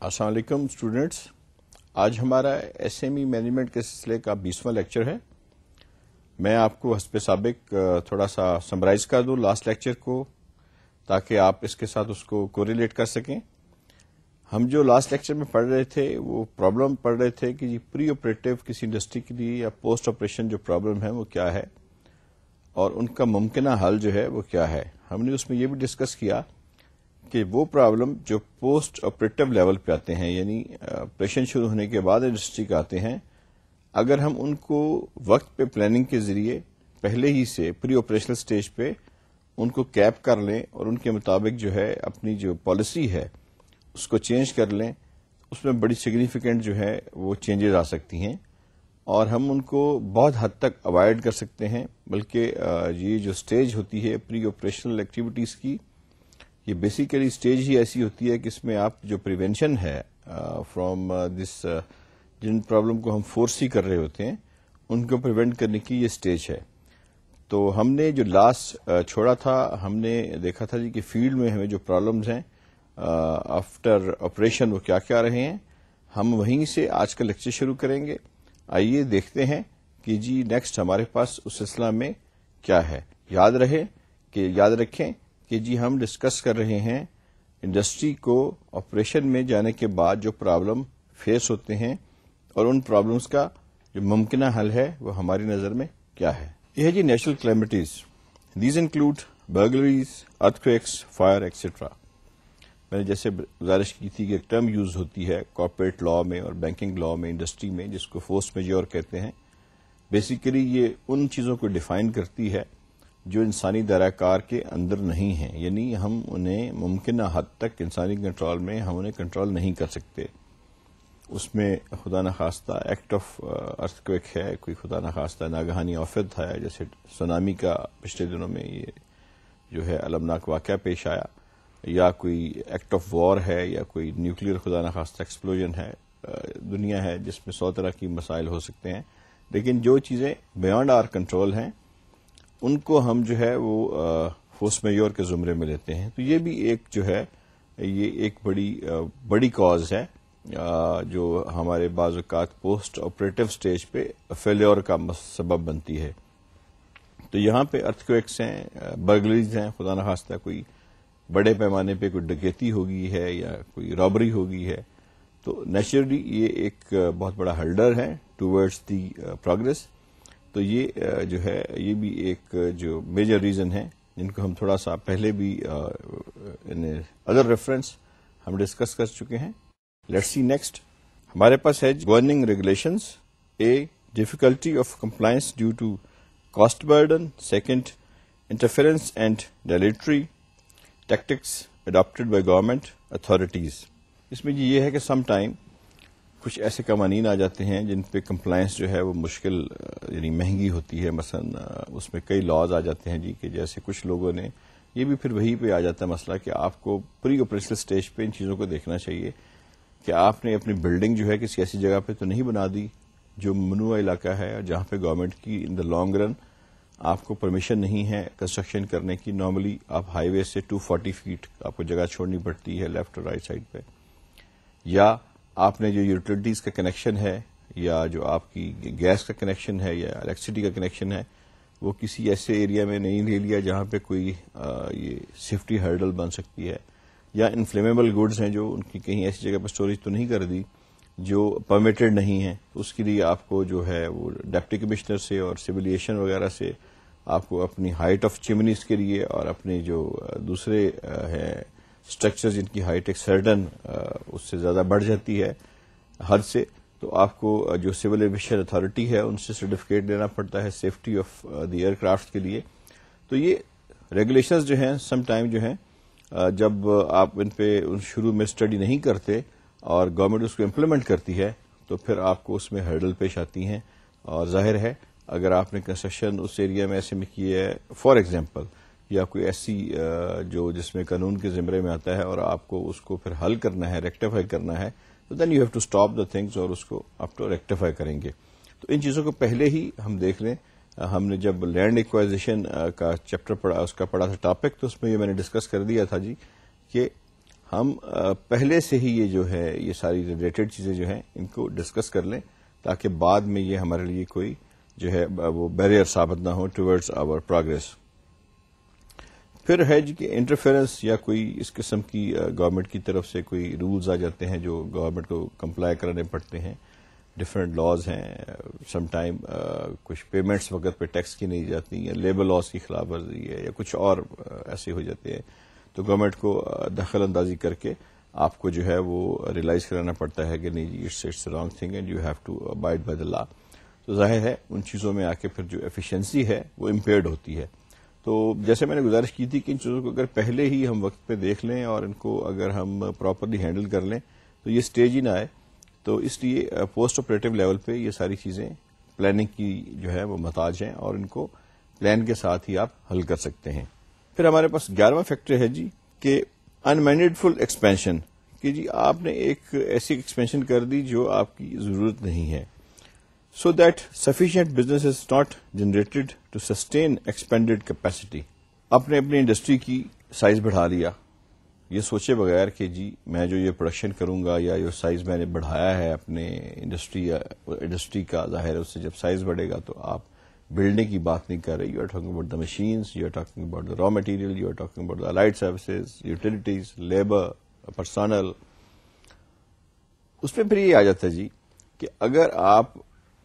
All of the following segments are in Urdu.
السلام علیکم اسٹوڈینٹس، آج ہمارا ایس ایم ای مینجمنٹ کے سلسلے کا 20واں لیکچر ہے۔ میں آپ کو حسب سابق تھوڑا سا سمرائز کر دوں لاسٹ لیکچر کو، تاکہ آپ اس کے ساتھ اس کو کوریلیٹ کر سکیں۔ ہم جو لاسٹ لیکچر میں پڑھ رہے تھے وہ پرابلم پڑھ رہے تھے کہ پری آپریٹو کسی انڈسٹری کے لیے یا پوسٹ آپریشن جو پرابلم ہے وہ کیا ہے اور ان کا ممکنہ حل جو ہے وہ کیا ہے۔ ہم نے اس میں یہ بھی ڈسکس کیا کہ وہ پرابلم جو پوسٹ آپریٹو لیول پہ آتے ہیں، یعنی آپریشن شروع ہونے کے بعد انڈسٹری کے آتے ہیں، اگر ہم ان کو وقت پہ پلاننگ کے ذریعے پہلے ہی سے پری آپریشنل سٹیج پہ ان کو کیپ کر لیں اور ان کے مطابق جو ہے اپنی جو پالیسی ہے اس کو چینج کر لیں، اس میں بڑی سگنیفیکنٹ جو ہے وہ چینجز آ سکتی ہیں اور ہم ان کو بہت حد تک اوائڈ کر سکتے ہیں۔ بلکہ یہ جو سٹیج ہوتی ہے پری آپریشنل ایکٹیویٹیز کی، یہ بیسیکلی سٹیج ہی ایسی ہوتی ہے کہ اس میں آپ جو پریونشن ہے فرام دس، جن پرابلم کو ہم فورسی کر رہے ہوتے ہیں ان کو پریونٹ کرنے کی یہ سٹیج ہے۔ تو ہم نے جو لاسٹ چھوڑا تھا، ہم نے دیکھا تھا جی کہ فیلڈ میں ہمیں جو پرابلمز ہیں آفٹر آپریشن وہ کیا کیا رہے ہیں۔ ہم وہیں سے آج کا لیکچر شروع کریں گے۔ آئیے دیکھتے ہیں کہ جی نیکسٹ ہمارے پاس اس سلسلہ میں کیا ہے۔ یاد رکھیں کہ جی ہم ڈسکس کر رہے ہیں انڈسٹری کو آپریشن میں جانے کے بعد جو پرابلم فیس ہوتے ہیں اور ان پرابلمز کا جو ممکنہ حل ہے وہ ہماری نظر میں کیا ہے۔ یہ ہے جی natural calamities, these include burglaries, earthquakes, fire etcetera. میں نے جیسے گزارش کی تھی کہ ایک ٹرم یوز ہوتی ہے کارپوریٹ لا میں اور بینکنگ لا میں انڈسٹری میں، جس کو فورس میجور کہتے ہیں۔ بیسیکلی یہ ان چیزوں کو ڈیفائن کرتی ہے جو انسانی دائرہ کار کے اندر نہیں ہیں، یعنی ہم انہیں ممکنہ حد تک انسانی کنٹرول میں ہم انہیں کنٹرول نہیں کر سکتے۔ اس میں خدا نخواستہ ایکٹ آف ارتھکویک ہے، کوئی خدا نخواستہ ناگہانی آفت ہے، جیسے سونامی کا پچھلے دنوں میں یہ جو ہے المناک واقعہ پیش آیا، یا کوئی ایکٹ آف وار ہے، یا کوئی نیوکلیر خدا نخواستہ ایکسپلوژن ہے۔ دنیا ہے جس میں 100 طرح کی مسائل ہو سکتے ہیں، لیکن جو چیزیں بیانڈ آر کنٹرول ہیں ان کو ہم جو ہے وہ فورس میجور کے زمرے میں لیتے ہیں۔ تو یہ بھی ایک جو ہے یہ ایک بڑی کاز ہے جو ہمارے بعض اوقات پوسٹ آپریٹو سٹیج پہ فیلیور کا سبب بنتی ہے۔ تو یہاں پہ ارتھکویکس ہیں، برگلریز ہیں، خدا نخواستہ کوئی بڑے پیمانے پہ کوئی ڈکیتی ہوگی ہے یا کوئی رابری ہوگی ہے، تو نیچرلی یہ ایک بہت بڑا ہلڈر ہے ٹوورڈز دی پروگرس۔ تو یہ جو ہے یہ بھی ایک جو میجر ریزن ہے جن کو ہم تھوڑا سا پہلے بھی ادر ریفرنس ہم ڈسکس کر چکے ہیں۔ لیٹس سی نیکسٹ، ہمارے پاس ہے governing regulations. A, difficulty of compliance due to cost burden. Second, interference and dilatory tactics adopted by government authorities. اس میں یہ ہے کہ سم ٹائم کچھ ایسے قوانین آ جاتے ہیں جن پہ کمپلائنس جو ہے وہ مشکل یعنی مہنگی ہوتی ہے۔ مثلا اس میں کئی لاز آ جاتے ہیں جی کہ جیسے کچھ لوگوں نے، یہ بھی پھر وہی پہ آ جاتا ہے مسئلہ کہ آپ کو پری آپریشنل سٹیج پہ ان چیزوں کو دیکھنا چاہیے کہ آپ نے اپنی بلڈنگ جو ہے کسی ایسی جگہ پہ تو نہیں بنا دی جو ممنوع علاقہ ہے، جہاں پہ گورنمنٹ کی ان دا لانگ رن آپ کو پرمیشن نہیں ہے کنسٹرکشن کرنے کی۔ نارملی آپ ہائی وے سے 240 فیٹ آپ کو جگہ چھوڑنی پڑتی ہے لیفٹ اور رائٹ سائڈ پہ، یا آپ نے جو یوٹیلیٹیز کا کنیکشن ہے یا جو آپ کی گیس کا کنیکشن ہے یا الیکٹریسٹی کا کنیکشن ہے وہ کسی ایسے ایریا میں نہیں لے لیا جہاں پہ کوئی یہ سیفٹی ہرڈل بن سکتی ہے، یا انفلیمیبل گڈز ہیں جو ان کی کہیں ایسی جگہ پہ اسٹوریج تو نہیں کر دی جو پرمیٹڈ نہیں ہے۔ اس کے لیے آپ کو جو ہے وہ ڈپٹی کمشنر سے اور سیولیشن وغیرہ سے آپ کو اپنی ہائٹ آف چمنیز کے لیے اور اپنے جو دوسرے ہیں اسٹرکچر جن کی ہائٹ ایک سرٹن اس سے زیادہ بڑھ جاتی ہے حد سے، تو آپ کو جو سول ایویشن اتھارٹی ہے ان سے سرٹیفکیٹ لینا پڑتا ہے safety of the aircraft کے لیے۔ تو یہ ریگولیشنز جو ہیں سم ٹائم جو ہیں جب آپ ان پہ شروع میں اسٹڈی نہیں کرتے اور گورنمنٹ اس کو امپلیمنٹ کرتی ہے تو پھر آپ کو اس میں ہرڈل پیش آتی ہیں، اور ظاہر ہے اگر آپ نے کنسٹرکشن اس ایریا میں ایسے میں کی ہے فار ایگزامپل، یا کوئی ایسی جو جس میں قانون کے زمرے میں آتا ہے اور آپ کو اس کو پھر حل کرنا ہے، ریکٹیفائی کرنا ہے، تو then you have to stop the things اور اس کو آپ تو ریکٹیفائی کریں گے۔ تو ان چیزوں کو پہلے ہی ہم دیکھ لیں۔ ہم نے جب لینڈ ایکوائزیشن کا چیپٹر پڑھا، اس کا پڑھا تھا ٹاپک، تو اس میں یہ میں نے ڈسکس کر دیا تھا جی کہ ہم پہلے سے ہی یہ جو ہے یہ ساری ریلیٹڈ چیزیں جو ہیں ان کو ڈسکس کر لیں تاکہ بعد میں یہ ہمارے لیے کوئی جو ہے وہ بیریئر ثابت نہ ہو ٹورڈز آور پروگرس. پھر ہے جی کہ انٹرفیئرنس یا کوئی اس قسم کی گورنمنٹ کی طرف سے کوئی رولز آ جاتے ہیں جو گورنمنٹ کو کمپلائی کرانے پڑتے ہیں. ڈفرینٹ لاز ہیں, سم ٹائم کچھ پیمنٹس وقت پہ ٹیکس کی نہیں جاتی یا لیبر لاز کی خلاف ورزی ہے یا کچھ اور ایسے ہو جاتے ہیں, تو گورنمنٹ کو دخل اندازی کر کے آپ کو جو ہے وہ ریئلائز کرانا پڑتا ہے کہ نہیں it's wrong thing and you have to abide by the law. تو ظاہر ہے ان چیزوں میں آ کے پھر جو ایفیشنسی ہے وہ امپیئرڈ ہوتی ہے. تو جیسے میں نے گزارش کی تھی کہ ان چیزوں کو اگر پہلے ہی ہم وقت پہ دیکھ لیں اور ان کو اگر ہم پراپرلی ہینڈل کر لیں تو یہ اسٹیج ہی نہ آئے. تو اس لیے پوسٹ آپریٹو لیول پہ یہ ساری چیزیں پلاننگ کی جو ہے وہ محتاج ہیں اور ان کو پلان کے ساتھ ہی آپ حل کر سکتے ہیں. پھر ہمارے پاس 11واں فیکٹر ہے جی کہ انمینیڈفل ایکسپینشن, کہ جی آپ نے ایک ایسی ایکسپینشن کر دی جو آپ کی ضرورت نہیں ہے, so that sufficient business is not generated to sustain expanded capacity. آپ نے اپنی انڈسٹری کی سائز بڑھا لیا یہ سوچے بغیر کہ جی میں جو یہ پروڈکشن کروں گا یا جو سائز میں نے بڑھایا ہے اپنے انڈسٹری کا, ظاہر ہے اس سے جب سائز بڑھے گا تو آپ بلڈنگ کی بات نہیں کر رہے. You are talking about the machines, you are talking about the raw material, you are talking about the light services, utilities, labour, personnel. اس میں پھر یہ آ جاتا ہے جی کہ اگر آپ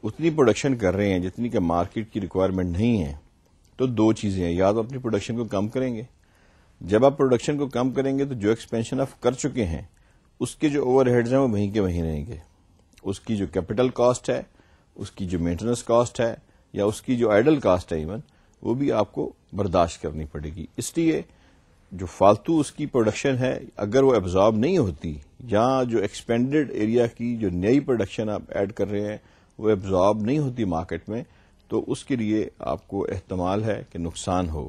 اتنی پروڈکشن کر رہے ہیں جتنی کہ مارکیٹ کی ریکوائرمنٹ نہیں ہے تو دو چیزیں ہیں, یا تو اپنی پروڈکشن کو کم کریں گے. جب آپ پروڈکشن کو کم کریں گے تو جو ایکسپینشن آپ کر چکے ہیں اس کے جو اوور ہیڈز ہیں وہ وہیں کے وہیں رہیں گے. اس کی جو کیپٹل کاسٹ ہے, اس کی جو مینٹیننس کاسٹ ہے یا اس کی جو آئیڈل کاسٹ ہے ایون, وہ بھی آپ کو برداشت کرنی پڑے گی. اس لیے جو فالتو اس کی پروڈکشن ہے اگر وہ ایبزارب نہیں ہوتی یا جو ایکسپینڈیڈ ایریا کی جو نئی پروڈکشن آپ ایڈ کر رہے ہیں وہ ایبزارب نہیں ہوتی مارکیٹ میں, تو اس کے لیے آپ کو احتمال ہے کہ نقصان ہو.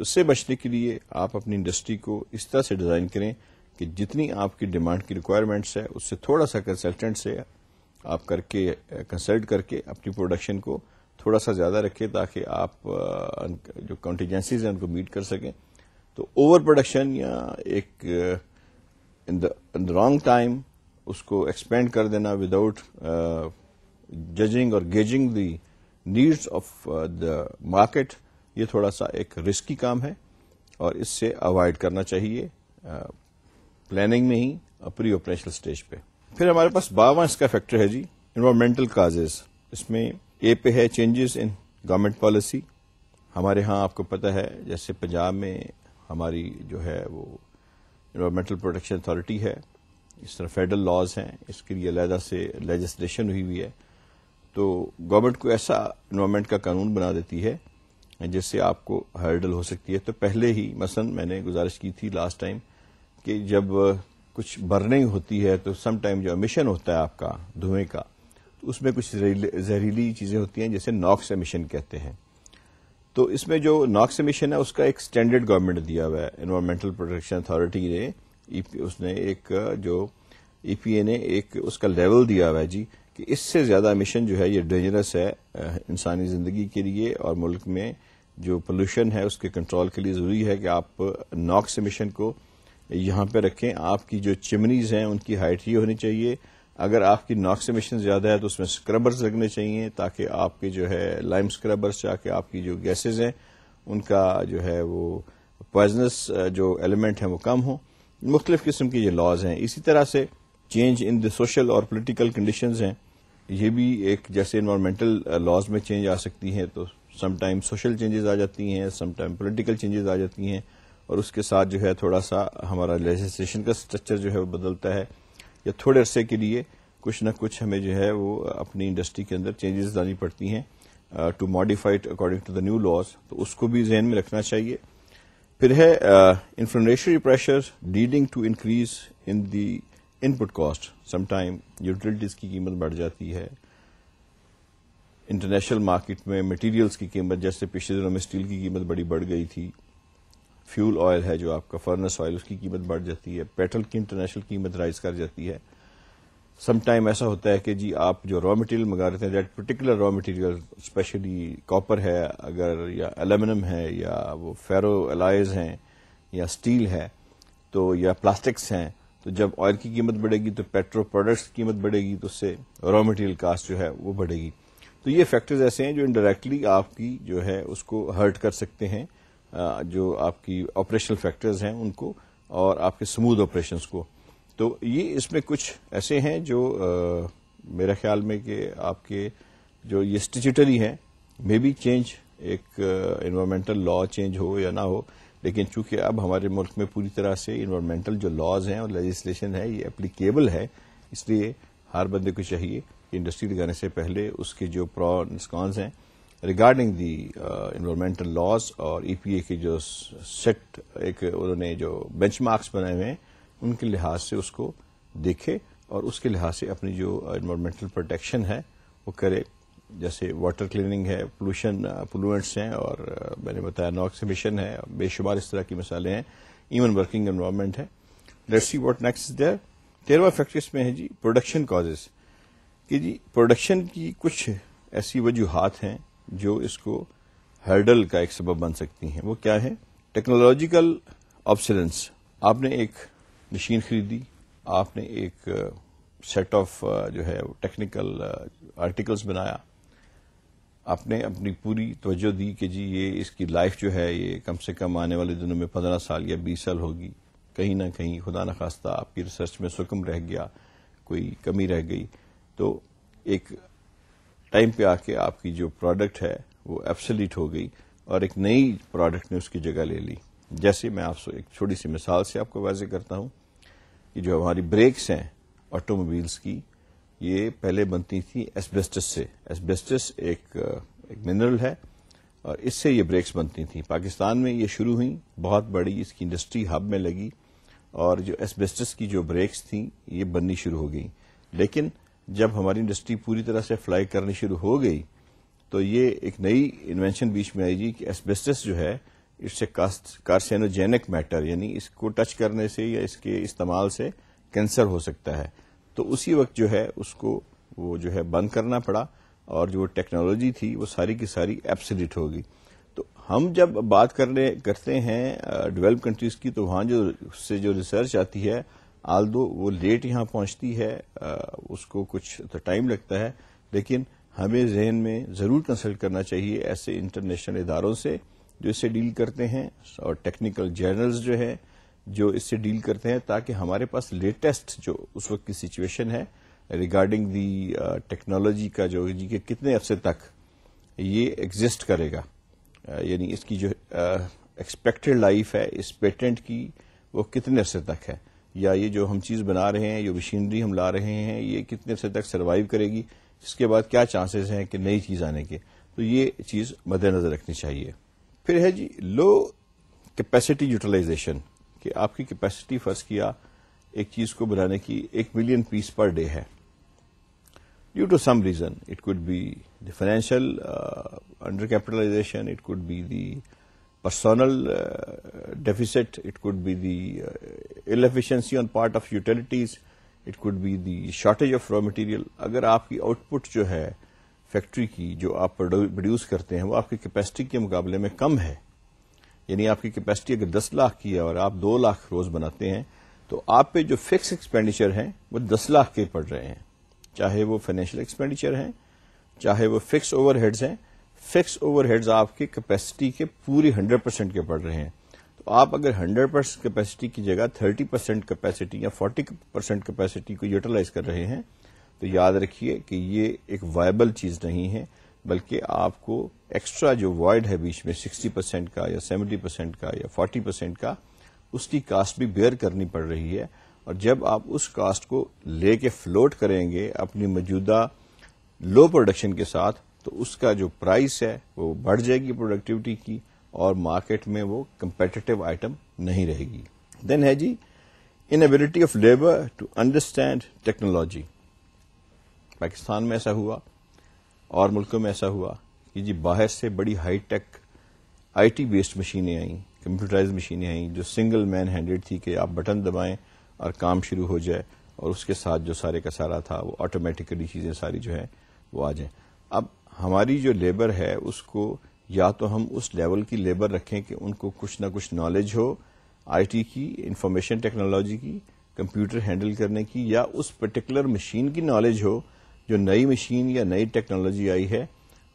اس سے بچنے کے لیے آپ اپنی انڈسٹری کو اس طرح سے ڈیزائن کریں کہ جتنی آپ کی ڈیمانڈ کی ریکوائرمنٹس ہے اس سے تھوڑا سا کنسلٹنٹ سے آپ کنسلٹ کر کے اپنی پروڈکشن کو تھوڑا سا زیادہ رکھیں تاکہ آپ جو کانٹیجنسیز ہیں ان کو میٹ کر سکیں. تو اوور پروڈکشن یا ایک ان دا رانگ ٹائم اس کو ایکسپینڈ کر دینا وداؤٹ ججنگ اور gauging the needs of the market, یہ تھوڑا سا ایک رسکی کام ہے اور اس سے اوائڈ کرنا چاہیے پلاننگ میں ہی پری آپریشنل سٹیج پہ. پھر ہمارے پاس 52واں اس کا فیکٹر ہے جی انوائرمنٹل کازز. اس میں اے پہ ہے چینجز ان گورنمنٹ پالیسی. ہمارے ہاں آپ کو پتہ ہے جیسے پنجاب میں ہماری جو ہے وہ انوائرمنٹل پروٹیکشن اتھارٹی ہے, اس طرح فیڈرل لاز ہیں, اس کے لیے علیحدہ سے لیجسلیشن ہوئی ہے. تو گورنمنٹ کو ایسا انوائرمنٹ کا قانون بنا دیتی ہے جس سے آپ کو ہرڈل ہو سکتی ہے. تو پہلے ہی مثلا میں نے گزارش کی تھی لاسٹ ٹائم کہ جب کچھ برننگ ہوتی ہے تو سم ٹائم جو امیشن ہوتا ہے آپ کا دھوئیں کا, تو اس میں کچھ زہریلی چیزیں ہوتی ہیں جیسے ناکس امیشن کہتے ہیں. تو اس میں جو ناکس امیشن ہے اس کا ایک اسٹینڈرڈ گورنمنٹ دیا ہوا ہے, انوائرمنٹل پروٹیکشن اتھارٹی نے اس نے ایک جو ای پی اے نے ایک اس کا لیول دیا ہوا ہے جی کہ اس سے زیادہ امیشن جو ہے یہ ڈینجرس ہے انسانی زندگی کے لیے, اور ملک میں جو پولوشن ہے اس کے کنٹرول کے لیے ضروری ہے کہ آپ ناکس امیشن کو یہاں پہ رکھیں. آپ کی جو چمنیز ہیں ان کی ہائٹ یہ ہونی چاہیے. اگر آپ کی ناکس امیشن زیادہ ہے تو اس میں اسکربرز لگنے چاہیے تاکہ آپ کے جو ہے لائم اسکربرز جا کے آپ کی جو گیسز ہیں ان کا جو ہے وہ پوائزنس جو ایلیمنٹ ہیں وہ کم ہوں. مختلف قسم کے یہ لاز ہیں. اسی طرح سے چینج ان دی سوشل اور پولیٹیکل کنڈیشنز ہیں, یہ بھی ایک جیسے انوائرمنٹل لاز میں چینج آ سکتی ہے تو سم ٹائم سوشل چینجز آ جاتی ہیں, سم ٹائم پولیٹیکل چینجز آ جاتی ہیں, اور اس کے ساتھ جو ہے تھوڑا سا ہمارا لیجسلیشن کا اسٹرکچر جو ہے وہ بدلتا ہے, یا تھوڑے عرصے کے لیے کچھ نہ کچھ ہمیں جو ہے وہ اپنی انڈسٹری کے اندر چینجز لانی پڑتی ہیں to modify it according to the new laws. تو اس کو بھی ذہن میں رکھنا چاہیے. پھر ہے inflationary pressure leading to increase in the input cost. Some time utilities کی قیمت بڑھ جاتی ہے, انٹرنیشنل مارکیٹ میں مٹیریلز کی قیمت, جیسے پچھلے دنوں میں اسٹیل کی قیمت بڑی بڑھ گئی تھی, فیول آئل ہے جو آپ کا فرنس آئل اس کی قیمت بڑھ جاتی ہے, پیٹرول کی انٹرنیشنل قیمت رائز کر جاتی ہے. سم ٹائم ایسا ہوتا ہے کہ جی آپ جو را مٹیریل منگا رہے ہیں that particular raw material especially copper ہے اگر یا ایلومینم ہے یا وہ فیرو الائز ہیں یا اسٹیل ہے, تو یا پلاسٹکس ہیں، تو جب آئل کی قیمت بڑھے گی تو پیٹرو پروڈکٹس کی قیمت بڑھے گی، تو اس سے را مٹیریل کاسٹ جو ہے وہ بڑھے گی. تو یہ فیکٹرز ایسے ہیں جو انڈائریکٹلی آپ کی جو ہے اس کو ہرٹ کر سکتے ہیں، جو آپ کی آپریشنل فیکٹرز ہیں ان کو اور آپ کے سموتھ آپریشنز کو. تو یہ اس میں کچھ ایسے ہیں جو میرے خیال میں کہ آپ کے جو یہ اسٹیچوٹری ہیں مے بی چینج، ایک انوائرمنٹل لا چینج ہو یا نہ ہو، لیکن چونکہ اب ہمارے ملک میں پوری طرح سے انوائرمنٹل جو لاز ہیں اور لیجسلیشن ہے یہ اپلیکیبل ہے، اس لیے ہر بندے کو چاہیے کہ انڈسٹری لگانے سے پہلے اس کے جو پرو کونز ہیں ریگارڈنگ دی انوائرمنٹل لاز اور ای پی اے کے جو سیٹ ایک انہوں نے جو بینچ مارکس بنائے ہوئے ہیں ان کے لحاظ سے اس کو دیکھے اور اس کے لحاظ سے اپنی جو انوائرمنٹل پروٹیکشن ہے وہ کرے. جیسے واٹر کلیننگ ہے، پولوئنٹس ہیں، اور میں نے بتایا ناکس ایمیشن ہے، بے شمار اس طرح کی مثالیں ہیں، ایون ورکنگ انوائرمنٹ ہے. Let's see what next is there. 13واں فیکٹر اس میں ہے جی پروڈکشن کازز، کہ جی پروڈکشن کی کچھ ایسی وجوہات ہیں جو اس کو ہرڈل کا ایک سبب بن سکتی ہیں. وہ کیا ہے؟ ٹیکنالوجیکل آبسیلنس. آپ نے ایک مشین خریدی، آپ نے ایک سیٹ آف جو ہے ٹیکنیکل آرٹیکلز بنایا، آپ نے اپنی پوری توجہ دی کہ جی یہ اس کی لائف جو ہے یہ کم سے کم آنے والے دنوں میں 15 سال یا 20 سال ہوگی. کہیں نہ کہیں خدا نخواستہ آپ کی ریسرچ میں سکم رہ گیا، کوئی کمی رہ گئی، تو ایک ٹائم پہ آ کے آپ کی جو پروڈکٹ ہے وہ ایبسلیٹ ہو گئی اور ایک نئی پروڈکٹ نے اس کی جگہ لے لی. جیسے میں آپ سے ایک چھوٹی سی مثال سے آپ کو واضح کرتا ہوں کہ جو ہماری بریکس ہیں آٹو موبائلس کی، یہ پہلے بنتی تھی ایسبیسٹس سے. ایسبیسٹس ایک منرل ہے اور اس سے یہ بریکس بنتی تھیں. پاکستان میں یہ شروع ہوئی، بہت بڑی اس کی انڈسٹری ہب میں لگی اور جو ایسبیسٹس کی جو بریکس تھیں یہ بننی شروع ہو گئی. لیکن جب ہماری انڈسٹری پوری طرح سے فلائی کرنی شروع ہو گئی تو یہ ایک نئی انوینشن بیچ میں آئی جی کہ ایسبیسٹس جو ہے اس سے کارسینوجینک میٹر، یعنی اس کو ٹچ کرنے سے یا اس کے استعمال سے کینسر ہو سکتا ہے. تو اسی وقت جو ہے اس کو وہ جو ہے بند کرنا پڑا اور جو ٹیکنالوجی تھی وہ ساری کی ساری ایبسلیٹ ہو گئی. تو ہم جب بات کرتے ہیں ڈیولپ کنٹریز کی تو وہاں جو اس سے جو ریسرچ آتی ہے آلدو وہ لیٹ یہاں پہنچتی ہے، اس کو کچھ تو ٹائم لگتا ہے، لیکن ہمیں ذہن میں ضرور کنسلٹ کرنا چاہیے ایسے انٹرنیشنل اداروں سے جو اس سے ڈیل کرتے ہیں اور ٹیکنیکل جرنلز جو ہے جو اس سے ڈیل کرتے ہیں، تاکہ ہمارے پاس لیٹسٹ جو اس وقت کی سچویشن ہے ریگارڈنگ دی ٹیکنالوجی کا جو جی کہ کتنے عرصے تک یہ ایگزسٹ کرے گا، یعنی اس کی جو ایکسپیکٹڈ لائف ہے اس پیٹنٹ کی وہ کتنے عرصے تک ہے، یا یہ جو ہم چیز بنا رہے ہیں، جو مشینری ہم لا رہے ہیں، یہ کتنے عرصے تک سروائیو کرے گی، اس کے بعد کیا چانسز ہیں کہ نئی چیز آنے کے. تو یہ چیز مد نظر رکھنی چاہیے. پھر ہے جی لو کیپیسٹی یوٹیلائزیشن، کہ آپ کی کیپیسٹی فرض کیا ایک چیز کو بنانے کی 1 ملین پیس پر ڈے ہے. Due to some reason it could be the financial undercapitalization, it could be the personal deficit, it could be the ill efficiency on part of utilities, it could be the shortage of raw material. اگر آپ کی آؤٹ پٹ جو ہے فیکٹری کی جو آپ پروڈیوس کرتے ہیں وہ آپ کی کیپیسٹی کے مقابلے میں کم ہے، یعنی آپ کی کیپیسٹی اگر 10 لاکھ کی ہے اور آپ 2 لاکھ روز بناتے ہیں تو آپ پہ جو فکس ایکسپینڈیچر ہیں وہ 10 لاکھ کے پڑ رہے ہیں، چاہے وہ فائنینشیل ایکسپینڈیچر ہیں چاہے وہ فکس اوور ہیڈز ہیں. فکس اوور ہیڈز آپ کی کیپیسٹی کے پوری 100% کے پڑ رہے ہیں. تو آپ اگر 100% کیپیسٹی کی جگہ 30% کیپیسٹی یا 40% کیپیسٹی کو یوٹیلائز کر رہے ہیں تو یاد رکھیے کہ یہ ایک وائبل چیز نہیں ہے، بلکہ آپ کو ایکسٹرا جو وائڈ ہے بیچ میں 60% کا یا 70% کا یا 40% کا، اس کی کاسٹ بھی بیئر کرنی پڑ رہی ہے. اور جب آپ اس کاسٹ کو لے کے فلوٹ کریں گے اپنی موجودہ لو پروڈکشن کے ساتھ تو اس کا جو پرائس ہے وہ بڑھ جائے گی پروڈکٹیوٹی کی، اور مارکیٹ میں وہ کمپیٹیٹو آئٹم نہیں رہے گی. دین ہے جی inability of labour to understand technology. Pakistan میں ایسا ہوا اور ملکوں میں ایسا ہوا کہ جی باہر سے بڑی high tech I T based مشینیں آئیں، کمپیوٹرائز مشینیں آئیں جو سنگل مین ہینڈڈ تھی کہ آپ بٹن دبائیں اور کام شروع ہو جائے، اور اس کے ساتھ جو سارے کا سارا تھا وہ آٹومیٹکلی چیزیں ساری جو ہے وہ آ جائیں. اب ہماری جو لیبر ہے اس کو یا تو ہم اس لیول کی لیبر رکھیں کہ ان کو کچھ نہ کچھ نالج ہو آئی ٹی کی، انفارمیشن ٹیکنالوجی کی، کمپیوٹر ہینڈل کرنے کی، یا اس پرٹیکولر مشین کی نالج ہو جو نئی مشین یا نئی ٹیکنالوجی آئی ہے،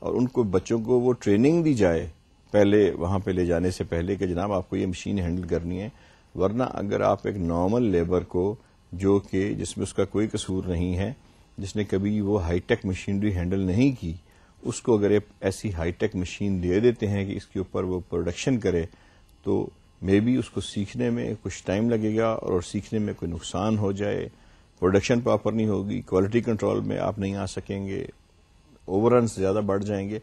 اور ان کو بچوں کو وہ ٹریننگ دی جائے پہلے وہاں پہ لے جانے سے پہلے کہ جناب آپ کو یہ مشین ہینڈل کرنی ہے. ورنہ اگر آپ ایک نارمل لیبر کو جو کہ جس میں اس کا کوئی قصور نہیں ہے، جس نے کبھی وہ ہائی ٹیک مشینری ہینڈل نہیں کی، اس کو اگر ایسی ہائی ٹیک مشین دے دیتے ہیں کہ اس کے اوپر وہ پروڈکشن کرے، تو مے بی اس کو سیکھنے میں کچھ ٹائم لگے گا اور سیکھنے میں کوئی نقصان ہو جائے، پروڈکشن پراپر نہیں ہوگی، کوالٹی کنٹرول میں آپ نہیں آ سکیں گے، اوور رنس زیادہ بڑھ جائیں گے.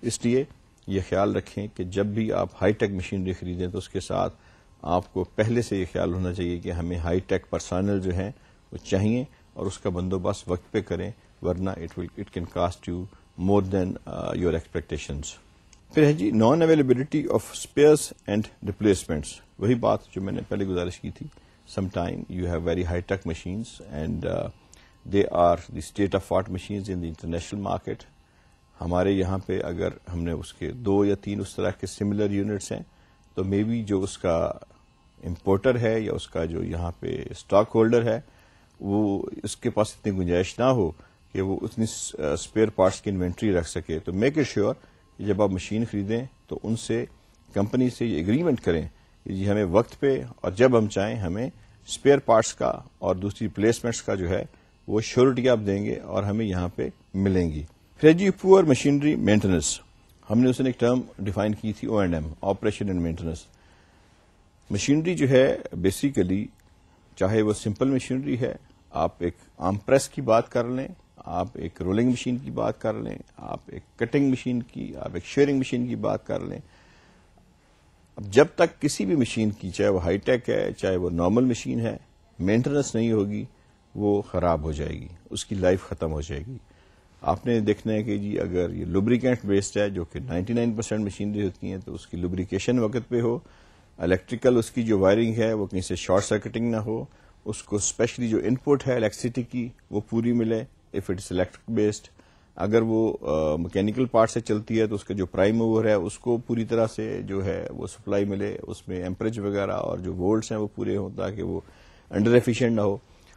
اس لیے یہ خیال رکھیں کہ جب بھی آپ ہائی ٹیک مشینری خریدیں تو اس کے ساتھ آپ کو پہلے سے یہ خیال ہونا چاہیے کہ ہمیں ہائی ٹیک پرسنل جو ہیں وہ چاہیے، اور اس کا بندوبست وقت پہ کریں، ورنہ it can cost you more than your expectations. پھر ہے جی non availability of spares and replacements. وہی بات جو میں نے پہلے گزارش کی تھی. Some time you have very high tech machines and they are the state of art machines in the international market. ہمارے یہاں پہ اگر ہم نے اس کے 2 یا 3 اس طرح کے سملر یونٹس ہیں تو مے بی جو اس کا امپورٹر ہے یا اس کا جو یہاں پہ اسٹاک ہولڈر ہے وہ اس کے پاس اتنی گنجائش نہ ہو کہ وہ اتنی اسپیئر پارٹس کی انوینٹری رکھ سکے. تو میک اٹ شیور کہ جب آپ مشین خریدیں تو ان سے کمپنی سے یہ اگریمنٹ کریں کہ جی ہمیں وقت پہ اور جب ہم چاہیں ہمیں اسپیئر پارٹس کا اور دوسری ریپلیسمنٹس کا جو ہے وہ شیورٹی آپ دیں گے اور ہمیں یہاں پہ ملیں گی. پھر جی پور مشینری مینٹیننس. ہم نے اس نے ایک ٹرم ڈیفائن کی تھی OM operation and maintenance. Machinery جو ہے بیسیکلی چاہے وہ سمپل مشینری ہے، آپ ایک آرم پریس کی بات کر لیں، آپ ایک رولنگ مشین کی بات کر لیں، آپ ایک کٹنگ مشین کی، آپ ایک شیئرنگ مشین کی بات کر لیں. اب جب تک کسی بھی مشین کی چاہے وہ ہائی ٹیک ہے چاہے وہ نارمل مشین ہے مینٹیننس نہیں ہوگی وہ خراب ہو جائے گی، اس کی لائف ختم ہو جائے گی. آپ نے دیکھنا ہے کہ جی اگر یہ لوبریکینٹ بیسڈ ہے جو کہ 99% مشینری ہوتی ہیں تو اس کی لوبریکیشن وقت پہ ہو، الیکٹریکل اس کی جو وائرنگ ہے وہ کہیں سے شارٹ سرکٹنگ نہ ہو، اس کو اسپیشلی جو ان پٹ ہے الیکٹریسٹی کی وہ پوری ملے if it is electric based. اگر وہ مکینیکل پارٹ سے چلتی ہے تو اس کا جو پرائم موور ہے اس کو پوری طرح سے جو ہے وہ سپلائی ملے، اس میں ایمپریج وغیرہ اور جو وولٹس ہیں وہ پورے ہوں تاکہ وہ انڈر ایفیشینٹ نہ ہو،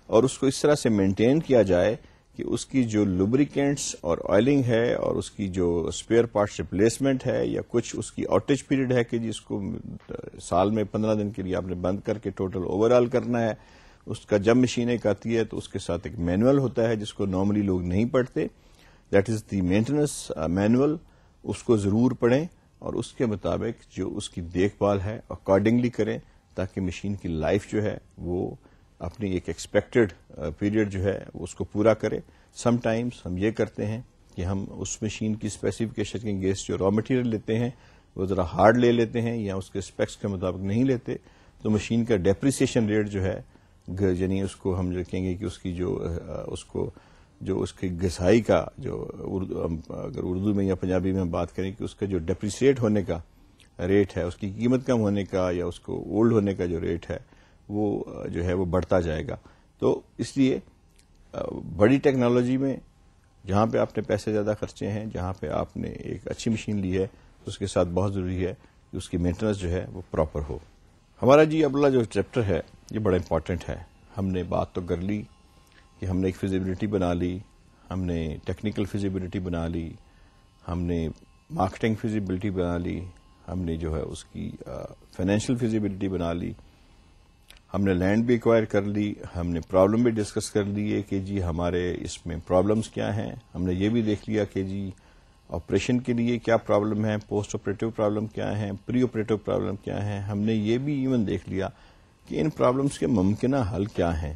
اور اس کو اس طرح سے مینٹین کیا جائے کہ اس کی جو لوبریکینٹس اور آئلنگ ہے اور اس کی جو اسپیئر پارٹس ریپلیسمنٹ ہے یا کچھ اس کی آؤٹیج پیریڈ ہے کہ جس کو سال میں 15 دن کے لیے آپ نے بند کر کے ٹوٹل اوور آل کرنا ہے، اس کا جب مشین ایک آتی ہے تو اس کے ساتھ ایک مینول ہوتا ہے جس کو نارملی لوگ نہیں پڑھتے، that is the maintenance manual. اس کو ضرور پڑھیں اور اس کے مطابق جو اس کی دیکھ بھال ہے اکارڈنگلی کریں تاکہ مشین کی لائف جو ہے وہ اپنی ایک ایکسپیکٹڈ پیریڈ جو ہے اس کو پورا کرے. سم ٹائمز ہم یہ کرتے ہیں کہ ہم اس مشین کی اسپیسیفکیشن کے اگینسٹ جو را مٹیریل لیتے ہیں وہ ذرا ہارڈ لے لیتے ہیں یا اس کے اسپیکس کے مطابق نہیں لیتے، تو مشین کا ڈیپریسیشن ریٹ جو ہے یعنی اس کو ہم جو کہیں گے کہ اس کی جو اس کی گھسائی کا جو اگر اردو میں یا پنجابی میں ہم بات کریں کہ اس کا جو ڈیپریسیٹ ہونے کا ریٹ ہے، اس کی قیمت کم ہونے کا یا اس کو اولڈ ہونے کا جو ریٹ ہے وہ جو ہے وہ بڑھتا جائے گا. تو اس لیے بڑی ٹیکنالوجی میں جہاں پہ آپ نے پیسے زیادہ خرچے ہیں، جہاں پہ آپ نے ایک اچھی مشین لی ہے تو اس کے ساتھ بہت ضروری ہے کہ اس کی مینٹیننس جو ہے وہ پراپر ہو. ہمارا جی اگلا جو چیپٹر ہے یہ بڑا امپورٹنٹ ہے. ہم نے بات تو کر لی کہ ہم نے ایک فیزیبلٹی بنا لی، ہم نے ٹیکنیکل فیزیبلٹی بنا لی، ہم نے مارکیٹنگ فیزیبلٹی بنا لی، ہم نے جو ہے اس کی فائنینشیل فیزیبلٹی بنا لی، ہم نے لینڈ بھی ایکوائر کر لی، ہم نے پرابلم بھی ڈسکس کر لیے کہ جی ہمارے اس میں پرابلمز کیا ہیں، ہم نے یہ بھی دیکھ لیا کہ جی آپریشن کے لیے کیا پرابلم ہے، پوسٹ آپریٹو پرابلم کیا ہیں، پری آپریٹو پرابلم کیا ہیں. ہم نے یہ بھی ایون دیکھ لیا کہ ان پرابلمز کے ممکنہ حل کیا ہیں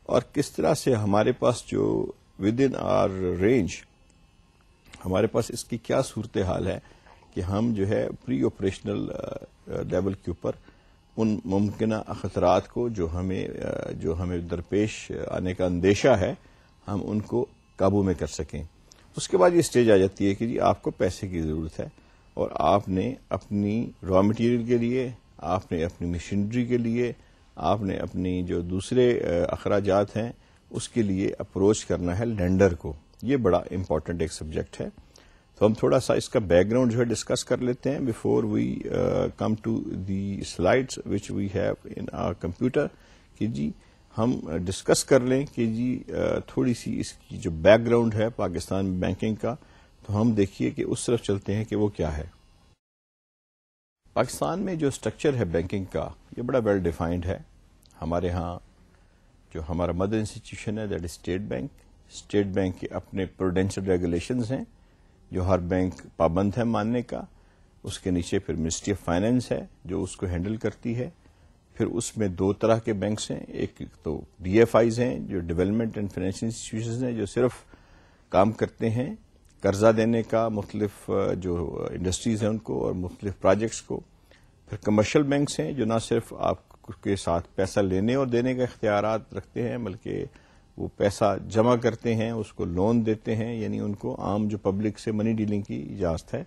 اور کس طرح سے ہمارے پاس جو ود ان آر رینج ہمارے پاس اس کی کیا صورتحال ہے کہ ہم جو ہے پری آپریشنل لیول کے اوپر ان ممکنہ خطرات کو جو ہمیں درپیش آنے کا اندیشہ ہے ہم ان کو قابو میں کر سکیں. اس کے بعد یہ اسٹیج آ جاتی ہے کہ جی آپ کو پیسے کی ضرورت ہے اور آپ نے اپنی را مٹیریل کے لیے، آپ نے اپنی مشینری کے لیے، آپ نے اپنی جو دوسرے اخراجات ہیں اس کے لیے اپروچ کرنا ہے لینڈر کو. یہ بڑا امپورٹنٹ ایک سبجیکٹ ہے. تو ہم تھوڑا سا اس کا بیک گراؤنڈ جو ہے ڈسکس کر لیتے ہیں before we come to the slides which we have in our computer, کہ جی ہم ڈسکس کر لیں کہ جی تھوڑی سی اس کی جو بیک گراؤنڈ ہے پاکستان بینکنگ کا، تو ہم دیکھیے کہ اس طرف چلتے ہیں کہ وہ کیا ہے۔ پاکستان میں جو اسٹرکچر ہے بینکنگ کا یہ بڑا ویل ڈیفائنڈ ہے۔ ہمارے ہاں جو ہمارا مدر انسٹیٹیوشن ہے that is state bank. State bank کے اپنے پروڈینشل ریگولیشنز ہیں جو ہر بینک پابند ہے ماننے کا۔ اس کے نیچے پھر منسٹری آف فائنینس ہے جو اس کو ہینڈل کرتی ہے۔ پھر اس میں دو طرح کے بینکس ہیں، ایک تو ڈی ایف آئیز ہیں جو ڈیولپمنٹ اینڈ فائنینشیل انسٹیٹیوشنز ہیں جو صرف کام کرتے ہیں قرضہ دینے کا مختلف جو انڈسٹریز ہیں ان کو اور مختلف پروجیکٹس کو۔ پھر کمرشل بینکس ہیں جو نہ صرف آپ کے ساتھ پیسہ لینے اور دینے کا اختیارات رکھتے ہیں بلکہ وہ پیسہ جمع کرتے ہیں، اس کو لون دیتے ہیں، یعنی ان کو عام جو پبلک سے منی ڈیلنگ کی اجازت ہے۔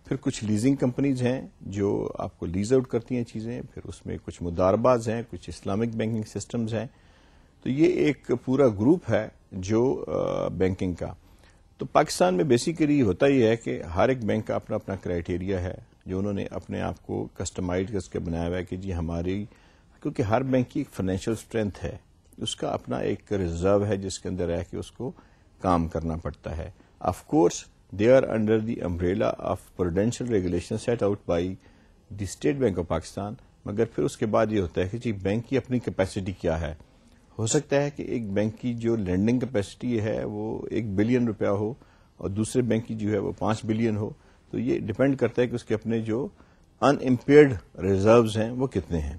پھر کچھ لیزنگ کمپنیز ہیں جو آپ کو لیز آؤٹ کرتی ہیں چیزیں، پھر اس میں کچھ مدارباز ہیں، کچھ اسلامک بینکنگ سسٹمز ہیں۔ تو یہ ایک پورا گروپ ہے جو بینکنگ کا۔ تو پاکستان میں بیسیکلی ہوتا ہی ہے کہ ہر ایک بینک کا اپنا اپنا کرائیٹیریا ہے جو انہوں نے اپنے آپ کو کسٹمائز کر کے بنایا ہوا ہے کہ جی ہماری، کیونکہ ہر بینک کی ایک فائنینشیل اسٹرینتھ ہے، اس کا اپنا ایک ریزرو ہے جس کے اندر ہے کہ اس کو کام کرنا پڑتا ہے۔ Of course they are under the umbrella of prudential regulation set out by the State Bank of Pakistan, مگر پھر اس کے بعد یہ ہوتا ہے کہ جی بینک کی اپنی کیپیسٹی کیا ہے۔ ہو سکتا ہے کہ ایک بینک کی جو لینڈنگ کیپیسٹی ہے وہ 1 بلین روپیہ ہو اور دوسرے بینک کی جو ہے وہ 5 بلین ہو، تو یہ ڈپینڈ کرتا ہے کہ اس کے اپنے جو ان امپیئرڈ ریزروز ہیں وہ کتنے ہیں۔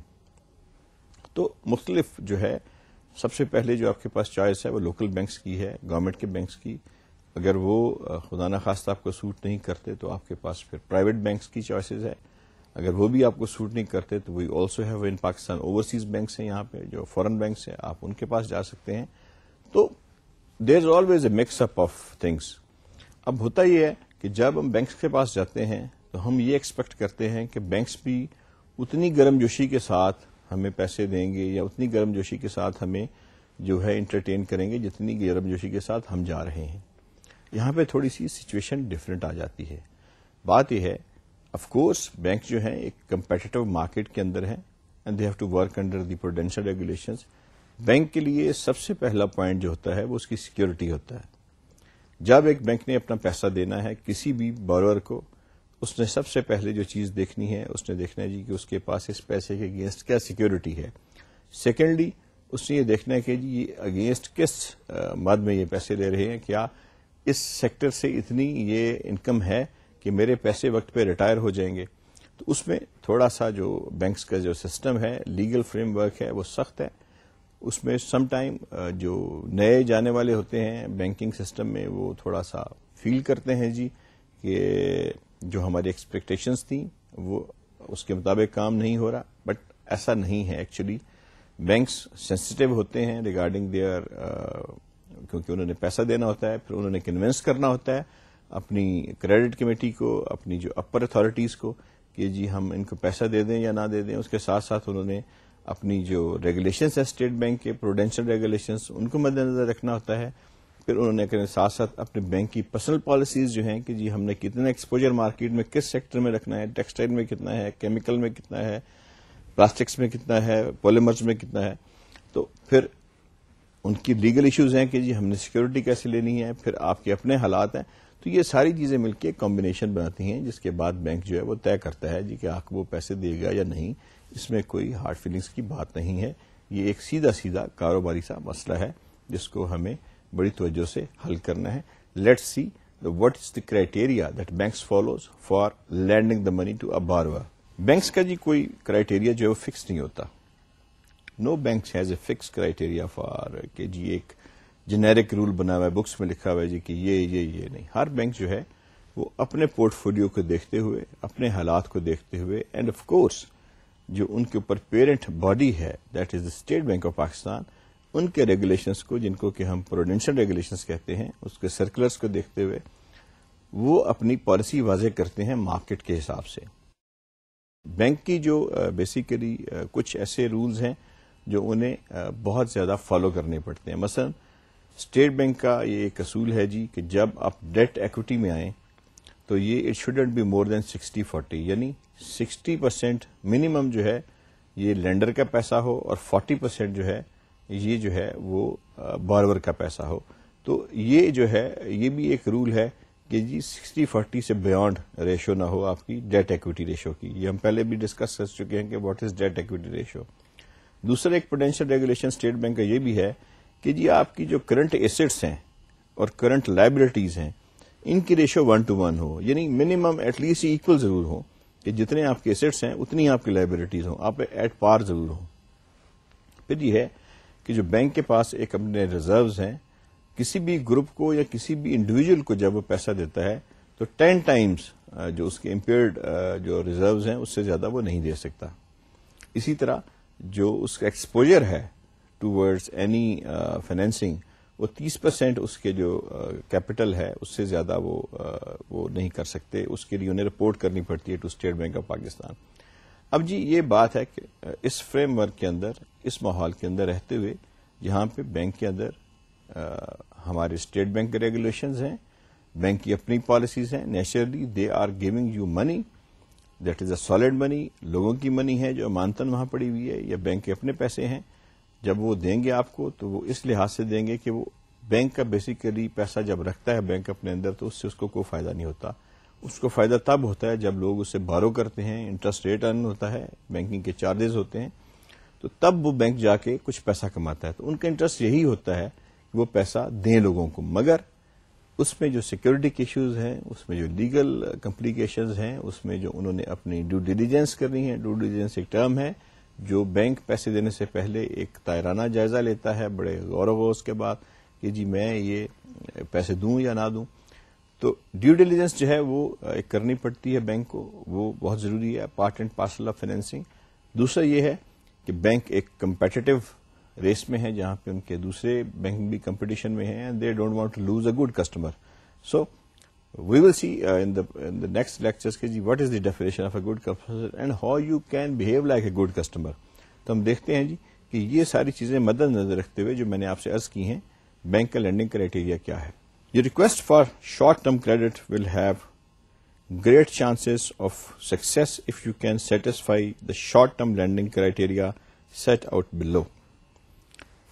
تو مختلف جو ہے سب سے پہلے جو آپ کے پاس چوائس ہے وہ لوکل بینکس کی ہے، گورنمنٹ کے بینکس کی۔ اگر وہ خدا نخواستہ آپ کو سوٹ نہیں کرتے تو آپ کے پاس پھر پرائیویٹ بینکس کی چوائسیز ہے۔ اگر وہ بھی آپ کو سوٹ نہیں کرتے تو we also have in Pakistan overseas banks ہیں یہاں پہ جو فورن بینکس ہیں، آپ ان کے پاس جا سکتے ہیں۔ تو there is always a mix up of things. اب ہوتا یہ ہے کہ جب ہم بینکس کے پاس جاتے ہیں تو ہم یہ ایکسپیکٹ کرتے ہیں کہ بینکس بھی اتنی گرم جوشی کے ساتھ ہمیں پیسے دیں گے یا اتنی گرم جوشی کے ساتھ ہمیں جو ہے انٹرٹین کریں گے جتنی گرم جوشی کے ساتھ ہم جا رہے ہیں۔ یہاں پہ تھوڑی سی سچویشن ڈفرینٹ آ جاتی ہے۔ بات یہ ہے آف کورس بینک جو ہیں ایک کمپیٹیٹو مارکیٹ کے اندر ہیں and they have to work under the prudential regulations. Bank کے لیے سب سے پہلا پوائنٹ جو ہوتا ہے وہ اس کی سیکیورٹی ہوتا ہے۔ جب ایک بینک نے اپنا پیسہ دینا ہے کسی بھی بورور کو، اس نے سب سے پہلے جو چیز دیکھنی ہے اس نے دیکھنا ہے جی کہ اس کے پاس اس پیسے کے اگینسٹ کیا سیکیورٹی ہے۔ سیکنڈلی اس نے یہ دیکھنا ہے کہ جی یہ اگینسٹ کس مد میں یہ پیسے لے رہے ہیں، کیا اس سیکٹر سے اتنی یہ انکم ہے کہ میرے پیسے وقت پہ ریٹائر ہو جائیں گے۔ تو اس میں تھوڑا سا جو بینکس کا جو سسٹم ہے، لیگل فریم ورک ہے وہ سخت ہے۔ اس میں سم ٹائم جو نئے جانے والے ہوتے ہیں بینکنگ سسٹم میں وہ تھوڑا سا فیل کرتے ہیں جی کہ جو ہماری ایکسپیکٹیشنز تھیں وہ اس کے مطابق کام نہیں ہو رہا، بٹ ایسا نہیں ہے ایکچولی۔ بینکس سینسٹیو ہوتے ہیں ریگارڈنگ دیئر، کیونکہ انہوں نے پیسہ دینا ہوتا ہے، پھر انہوں نے کنوینس کرنا ہوتا ہے اپنی کریڈٹ کمیٹی کو، اپنی جو اپر اتھارٹیز کو کہ جی ہم ان کو پیسہ دے دیں یا نہ دے دیں۔ اس کے ساتھ ساتھ انہوں نے اپنی جو ریگولیشنز ہے اسٹیٹ بینک کے پروڈینشل ریگولیشنز ان کو مد نظر رکھنا ہوتا ہے۔ پھر انہوں نے ساتھ ساتھ اپنے بینک کی پرسنل پالیسیز جو ہیں کہ جی ہم نے کتنا ایکسپوجر مارکیٹ میں کس سیکٹر میں رکھنا ہے، ٹیکسٹائل میں کتنا ہے، کیمیکل میں کتنا ہے، پلاسٹکس میں کتنا ہے، پولیمرز میں کتنا ہے۔ تو پھر ان کی لیگل ایشوز ہیں کہ جی ہم نے سیکیورٹی کیسے لینی ہے، پھر آپ کے اپنے حالات ہیں۔ تو یہ ساری چیزیں مل کے کمبینیشن بناتی ہیں جس کے بعد بینک جو ہے وہ طے کرتا ہے جی کہ آپ کو وہ پیسے دے گا یا نہیں۔ اس میں کوئی ہارڈ فیلنگس کی بات نہیں ہے، یہ ایک سیدھا سیدھا کاروباری سا مسئلہ ہے جس کو ہمیں بڑی توجہ سے حل کرنا ہے۔ Let's C what is the criteria that banks follows for lending the money to a borrower۔ Banks کا جی کوئی کرائیٹیریا جو ہے وہ فکس نہیں ہوتا۔ No banks has a fix criteria for کہ جی ایک جنیرک رول بنا ہوا ہے، بکس میں لکھا ہوا ہے جی کہ یہ نہیں۔ ہر بینک جو ہے وہ اپنے پورٹ فولیو کو دیکھتے ہوئے، اپنے حالات کو دیکھتے ہوئے، اینڈ آف کورس جو ان کے اوپر پیرنٹ باڈی ہے that is the State Bank of Pakistan, ان کے ریگولیشنز کو جن کو کہ ہم پروڈینشل ریگولیشنز کہتے ہیں، اس کے سرکولرز کو دیکھتے ہوئے وہ اپنی پالیسی واضح کرتے ہیں مارکیٹ کے حساب سے۔ بینک کی جو بیسیکلی کچھ ایسے رولز ہیں جو انہیں بہت زیادہ فالو کرنے پڑتے ہیں۔ مثلا اسٹیٹ بینک کا یہ ایک اصول ہے جی کہ جب آپ ڈیٹ ایکوٹی میں آئیں تو یہ اٹ شوڈنٹ بی مور دین 60-40، یعنی 60% منیمم جو ہے یہ لینڈر کا پیسہ ہو اور 40% جو ہے یہ جو ہے وہ بارور کا پیسہ ہو. تو یہ جو ہے یہ بھی ایک رول ہے کہ جی 60-40 سے بیانڈ ریشو نہ ہو آپ کی ڈیٹ ایکویٹی ریشو کی. یہ ہم پہلے بھی ڈسکس کر چکے ہیں کہ what is debt equity ratio. دوسرا ایک پوٹینشیل ریگولیشن اسٹیٹ بینک کا یہ بھی ہے کہ جی آپ کی جو کرنٹ ایسٹس ہیں اور کرنٹ لائبلٹیز ہیں ان کی ریشو 1:1 ہو، یعنی منیمم ایٹ لیسٹ ایکول ضرور ہو کہ جتنے آپ کے ایسٹس ہیں اتنی آپ کی لائبلٹیز ہوں، آپ ایٹ پار ضرور ہوں. پھر یہ ہے کہ جو بینک کے پاس ایک اپنے ریزروز ہیں، کسی بھی گروپ کو یا کسی بھی انڈیویجل کو جب وہ پیسہ دیتا ہے تو 10 ٹائمز جو اس کے امپیئرڈ جو ریزروز ہیں اس سے زیادہ وہ نہیں دے سکتا. اسی طرح جو اس کا ایکسپوجر ہے ٹوورڈز اینی فائنینسنگ وہ 30% اس کے جو کیپٹل ہے اس سے زیادہ وہ نہیں کر سکتے. اس کے لیے انہیں رپورٹ کرنی پڑتی ہے to State Bank of Pakistan. اب جی یہ بات ہے کہ اس فریم ورک کے اندر، اس ماحول کے اندر رہتے ہوئے جہاں پہ بینک کے اندر ہمارے اسٹیٹ بینک کے ریگولیشنز ہیں، بینک کی اپنی پالیسیز ہیں، naturally they are giving you money that is a solid money, لوگوں کی منی ہے جو امانتاً وہاں پڑی ہوئی ہے یا بینک کے اپنے پیسے ہیں. جب وہ دیں گے آپ کو تو وہ اس لحاظ سے دیں گے کہ وہ بینک کا بیسیکلی پیسہ جب رکھتا ہے بینک اپنے اندر تو اس سے اس کو کوئی فائدہ نہیں ہوتا. اس کو فائدہ تب ہوتا ہے جب لوگ اس سے بارو کرتے ہیں، انٹرسٹ ریٹ ارن ہوتا ہے، بینکنگ کے چارجز ہوتے ہیں، تو تب وہ بینک جا کے کچھ پیسہ کماتا ہے. تو ان کا انٹرسٹ یہی ہوتا ہے کہ وہ پیسہ دیں لوگوں کو، مگر اس میں جو سیکورٹی کے ایشوز ہیں، اس میں جو لیگل کمپلیکیشنز ہیں، اس میں جو انہوں نے اپنی ڈیو ڈیلیجنس کرنی ہے. ڈیو ڈیلیجنس ایک ٹرم ہے جو بینک پیسے دینے سے پہلے ایک تائرانہ جائزہ لیتا ہے بڑے غور و غوص کے بعد کہ جی میں یہ پیسے دوں یا نہ دوں. تو ڈیو ڈیلیجنس جو ہے وہ کرنی پڑتی ہے بینک کو، وہ بہت ضروری ہے، part and parcel of financing. دوسرا یہ ہے کہ بینک ایک کمپیٹیٹو ریس میں ہے جہاں پہ ان کے دوسرے بینک بھی کمپٹیشن میں ہیں، they don't want to lose a good customer. So we will see in the next lectures کہ جی what is the definition of a good customer and how you can behave like a good customer. تو ہم دیکھتے ہیں جی کہ یہ ساری چیزیں مد نظر رکھتے ہوئے جو میں نے آپ سے عرض کی ہیں بینک کا لینڈنگ کرائٹیریا کیا ہے. Your request for short-term credit will have great chances of success if you can satisfy the short-term lending criteria set out below.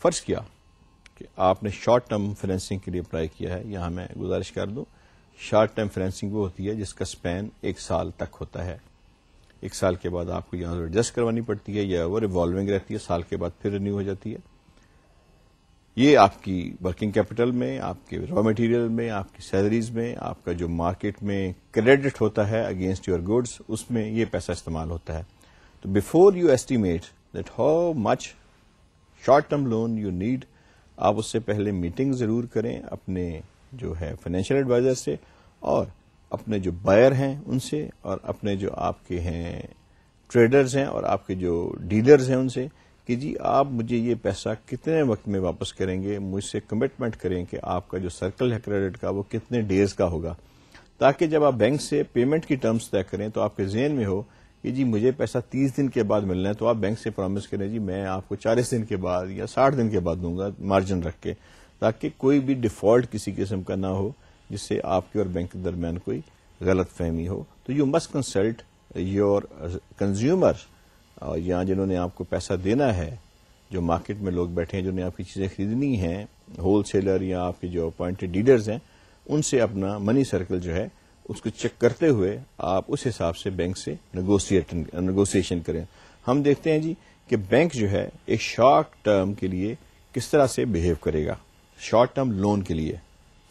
فرض کیا کہ آپ نے شارٹ ٹرم فائنینسنگ کے لیے اپلائی کیا ہے. یہاں میں گزارش کر دوں شارٹ ٹرم فائنینسنگ وہ ہوتی ہے جس کا سپین 1 سال تک ہوتا ہے. 1 سال کے بعد آپ کو یہاں ایڈجسٹ کروانی پڑتی ہے یا وہ ریوالونگ رہتی ہے، سال کے بعد پھر رینیو ہو جاتی ہے. یہ آپ کی ورکنگ کیپٹل میں، آپ کے را مٹیریل میں، آپ کی سیلریز میں، آپ کا جو مارکیٹ میں کریڈٹ ہوتا ہے اگینسٹ یور گڈس اس میں یہ پیسہ استعمال ہوتا ہے. تو before you estimate that how much short term loan you need, آپ اس سے پہلے میٹنگ ضرور کریں اپنے جو ہے فائنینشیل ایڈوائزر سے اور اپنے جو بائر ہیں ان سے اور اپنے جو آپ کے ہیں ٹریڈرز ہیں اور آپ کے جو ڈیلرز ہیں ان سے کہ جی آپ مجھے یہ پیسہ کتنے وقت میں واپس کریں گے. مجھ سے کمٹمنٹ کریں کہ آپ کا جو سرکل ہے کریڈٹ کا وہ کتنے ڈیز کا ہوگا، تاکہ جب آپ بینک سے پیمنٹ کی ٹرمز طے کریں تو آپ کے ذہن میں ہو کہ جی مجھے پیسہ 30 دن کے بعد ملنا ہے، تو آپ بینک سے پرومس کریں جی میں آپ کو 40 دن کے بعد یا 60 دن کے بعد دوں گا مارجن رکھ کے، تاکہ کوئی بھی ڈیفالٹ کسی قسم کا نہ ہو جس سے آپ کے اور بینک کے درمیان کوئی غلط فہمی ہو. تو you must consult your consumer, اور یہاں جنہوں نے آپ کو پیسہ دینا ہے، جو مارکیٹ میں لوگ بیٹھے ہیں جنہوں نے آپ کی چیزیں خریدنی ہیں، ہول سیلر یا آپ کے جو اپوائنٹڈ ڈیلرز ہیں، ان سے اپنا منی سرکل جو ہے اس کو چیک کرتے ہوئے آپ اس حساب سے بینک سے نیگوسیشن کریں. ہم دیکھتے ہیں جی کہ بینک جو ہے ایک شارٹ ٹرم کے لیے کس طرح سے بہیو کرے گا. شارٹ ٹرم لون کے لیے